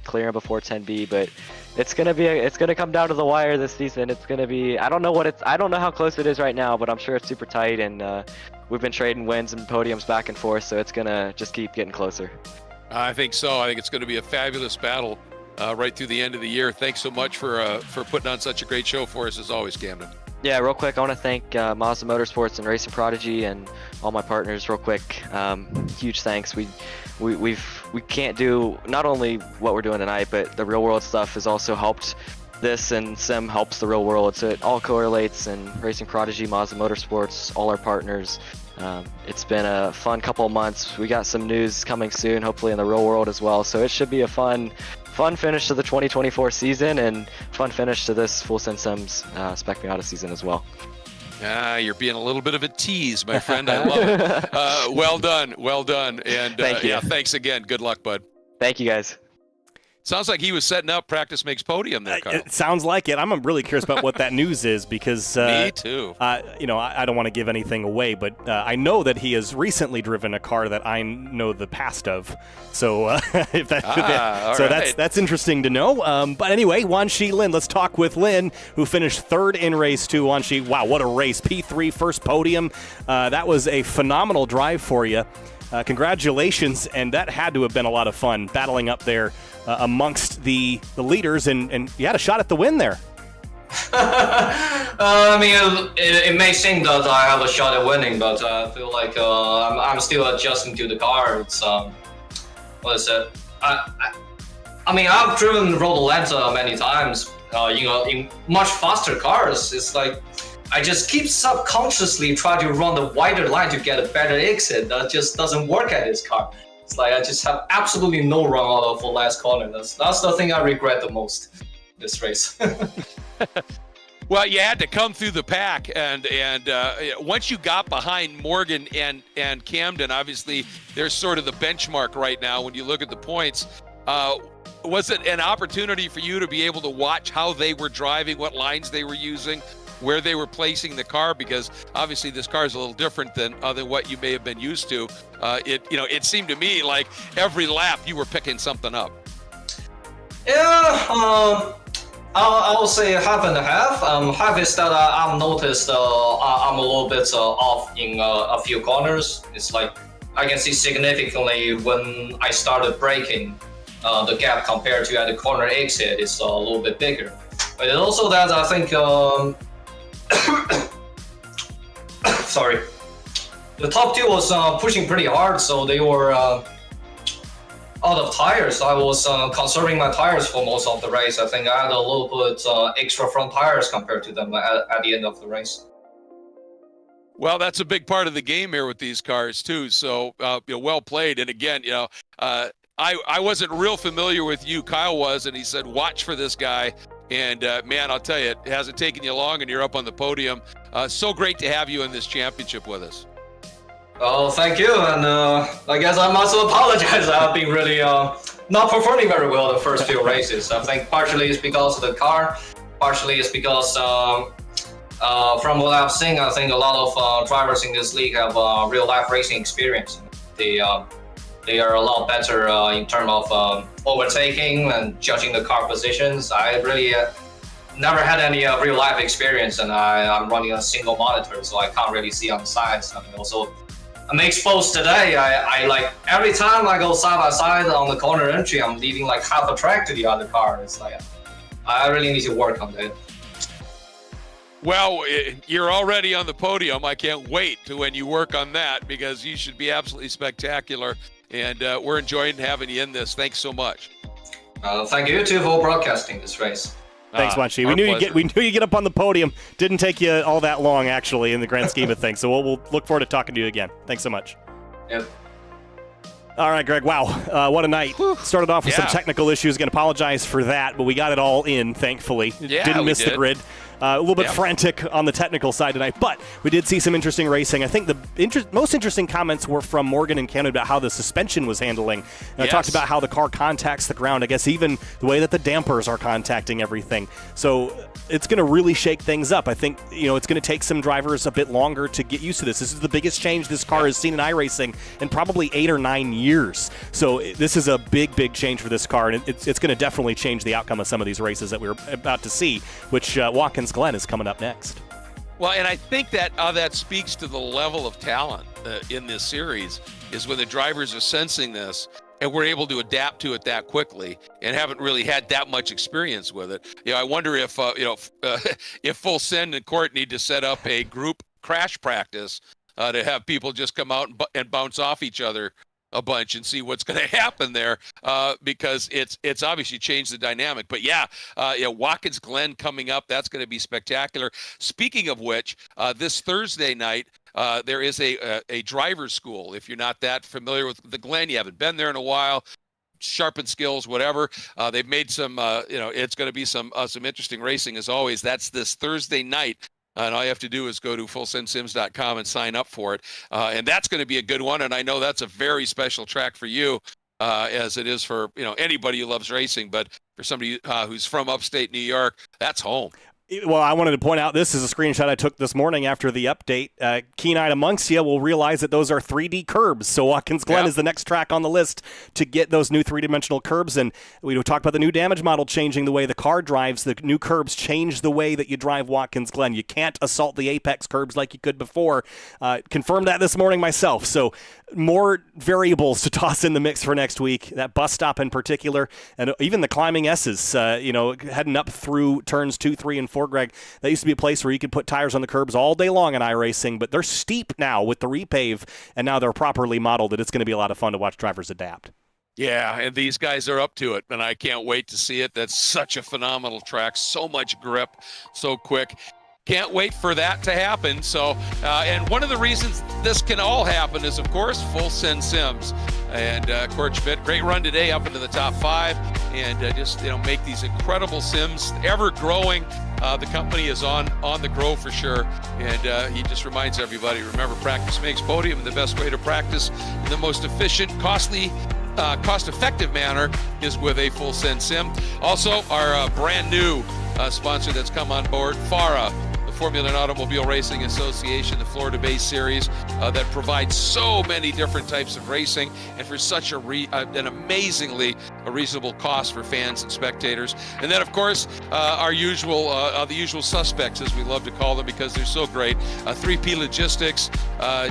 Speaker 4: clear him before 10B. But it's gonna come down to the wire this season. It's gonna be, I don't know how close it is right now, but I'm sure it's super tight, and we've been trading wins and podiums back and forth, so it's gonna just keep getting closer.
Speaker 2: I think so. I think it's going to be a fabulous battle right through the end of the year. Thanks so much for putting on such a great show for us as always, Camden.
Speaker 4: Yeah, real quick, I want to thank Mazda Motorsports and Racing Prodigy and all my partners real quick. Huge thanks. We can't do not only what we're doing tonight, but the real world stuff has also helped this, and Sim helps the real world. So it all correlates, and Racing Prodigy, Mazda Motorsports, all our partners. It's been a fun couple of months. We got some news coming soon, hopefully in the real world as well. So it should be a fun finish to the 2024 season, and fun finish to this Full Send Sims Spec Miata season as well.
Speaker 2: You're being a little bit of a tease, my friend. I love it. Well done. And
Speaker 4: Thank you.
Speaker 2: Yeah, thanks again. Good luck, bud.
Speaker 4: Thank you, guys.
Speaker 2: Sounds like he was setting up practice makes podium there, Kyle.
Speaker 1: It sounds like it. I'm really curious about what that news is, because
Speaker 2: Me too.
Speaker 1: I don't want to give anything away, but I know that he has recently driven a car that I know the past of. So if that, that's interesting to know. But anyway, Wanqi Lin, let's talk with Lin, who finished 3rd in race 2. Wanqi, wow, what a race! P3, first podium. That was a phenomenal drive for you. Congratulations, and that had to have been a lot of fun battling up there amongst the leaders, and you had a shot at the win there.
Speaker 5: I mean, it may seem that I have a shot at winning, but I feel like I'm still adjusting to the car. It's what is it? I mean, I've driven Road Atlanta many times. In much faster cars. It's like I just keep subconsciously trying to run the wider line to get a better exit. That just doesn't work at this car. It's like I just have absolutely no run out of the last corner. That's the thing I regret the most this race.
Speaker 2: Well, you had to come through the pack, and once you got behind Morgan and Camden, obviously there's sort of the benchmark right now when you look at the points. Was it an opportunity for you to be able to watch how they were driving, what lines they were using, where they were placing the car? Because obviously this car is a little different than what you may have been used to. It seemed to me like every lap you were picking something up.
Speaker 5: Yeah, I will say half and half. Half is that I've noticed I'm a little bit off in a few corners. It's like I can see significantly when I started braking, the gap compared to at the corner exit is a little bit bigger. But it's also that I think, sorry, the top two was pushing pretty hard, so they were out of tires. I was conserving my tires for most of the race. I think I had a little bit extra front tires compared to them at the end of the race.
Speaker 2: Well, that's a big part of the game here with these cars too. So, well played. And again, I wasn't real familiar with you. Kyle was, and he said, watch for this guy. And man, I'll tell you, it hasn't taken you long and you're up on the podium. So great to have you in this championship with us.
Speaker 5: Oh, thank you. And I guess I must apologize. I've been really not performing very well the first few races. I think partially it's because of the car, partially it's because from what I've seen, I think a lot of drivers in this league have real life racing experience. They are a lot better in terms of overtaking and judging the car positions. I really never had any real life experience, and I'm running a single monitor, so I can't really see on the sides. I mean, also, I'm exposed today. I like every time I go side by side on the corner entry, I'm leaving like half a track to the other car. It's like I really need to work on that.
Speaker 2: Well, you're already on the podium. I can't wait to when you work on that, because you should be absolutely spectacular. And we're enjoying having you in this. Thanks so much.
Speaker 5: Thank you too for broadcasting this race.
Speaker 1: Thanks, Munchie. We knew you get up on the podium. Didn't take you all that long, actually, in the grand scheme of things. So we'll look forward to talking to you again. Thanks so much.
Speaker 5: Yep.
Speaker 1: All right, Greg. Wow, what a night. Started off with some technical issues. Going to apologize for that, but we got it all in, thankfully. Didn't miss the grid. A little bit frantic on the technical side tonight, but we did see some interesting racing. I think the most interesting comments were from Morgan and Canada about how the suspension was handling. And I talked about how the car contacts the ground. I guess even the way that the dampers are contacting everything. So it's going to really shake things up. I think it's going to take some drivers a bit longer to get used to this. This is the biggest change this car has seen in iRacing in probably 8 or 9 years. So this is a big, big change for this car, and it's going to definitely change the outcome of some of these races that we're about to see, which Watkins Glen is coming up next.
Speaker 2: Well, and I think that speaks to the level of talent in this series, is when the drivers are sensing this and we're able to adapt to it that quickly and haven't really had that much experience with it. I wonder if if Full Send and Court need to set up a group crash practice to have people just come out and bounce off each other a bunch and see what's going to happen there, because it's obviously changed the dynamic. But Watkins Glen coming up, that's going to be spectacular. Speaking of which, this Thursday night, there is a driver's school. If you're not that familiar with the Glen, you haven't been there in a while, sharpen skills, whatever. They've made some, it's going to be some interesting racing as always. That's this Thursday night. And all you have to do is go to fullsendsims.com and sign up for it. And that's going to be a good one. And I know that's a very special track for you, as it is for anybody who loves racing. But for somebody who's from upstate New York, that's home.
Speaker 1: Well, I wanted to point out, this is a screenshot I took this morning after the update. Keen-eyed amongst you will realize that those are 3D curbs. So Watkins Glen is the next track on the list to get those new three-dimensional curbs. And we talked about the new damage model changing the way the car drives. The new curbs change the way that you drive Watkins Glen. You can't assault the apex curbs like you could before. Confirmed that this morning myself. So more variables to toss in the mix for next week. That bus stop in particular, and even the climbing S's, heading up through turns 2, 3, and 4, Greg. That used to be a place where you could put tires on the curbs all day long in iRacing, but they're steep now with the repave, and now they're properly modeled, and it's going to be a lot of fun to watch drivers adapt.
Speaker 2: Yeah, and these guys are up to it, and I can't wait to see it. That's such a phenomenal track, so much grip, so quick. Can't wait for that to happen. So, and one of the reasons this can all happen is, of course, Full Send Sims. And Court Schmidt, great run today up into the top 5, and just make these incredible sims, ever growing. The company is on the grow for sure, and he just reminds everybody, remember, practice makes podium, and the best way to practice in the most efficient, cost-effective manner is with a Full Send Sim. Also, our brand new sponsor that's come on board, Farah, the Formula and Automobile Racing Association, the Florida-based series that provides so many different types of racing and for such an amazingly reasonable cost for fans and spectators. And then, of course, the usual suspects, as we love to call them, because they're so great. 3P Logistics,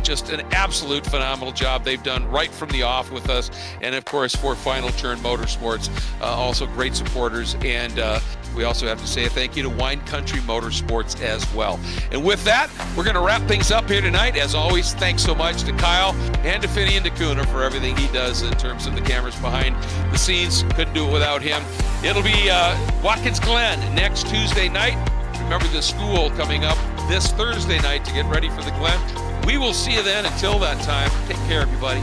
Speaker 2: just an absolute phenomenal job they've done right from the off with us. And, of course, for Final Turn Motorsports, also great supporters. And we also have to say a thank you to Wine Country Motorsports as well. And with that, we're going to wrap things up here tonight. As always, thanks so much to Kyle and to Finian DeCuna for everything he does in terms of the cameras behind the scenes. Couldn't do it without him. It'll be Watkins Glen next Tuesday night. Remember the school coming up this Thursday night to get ready for the Glen. We will see you then. Until that time, take care, everybody.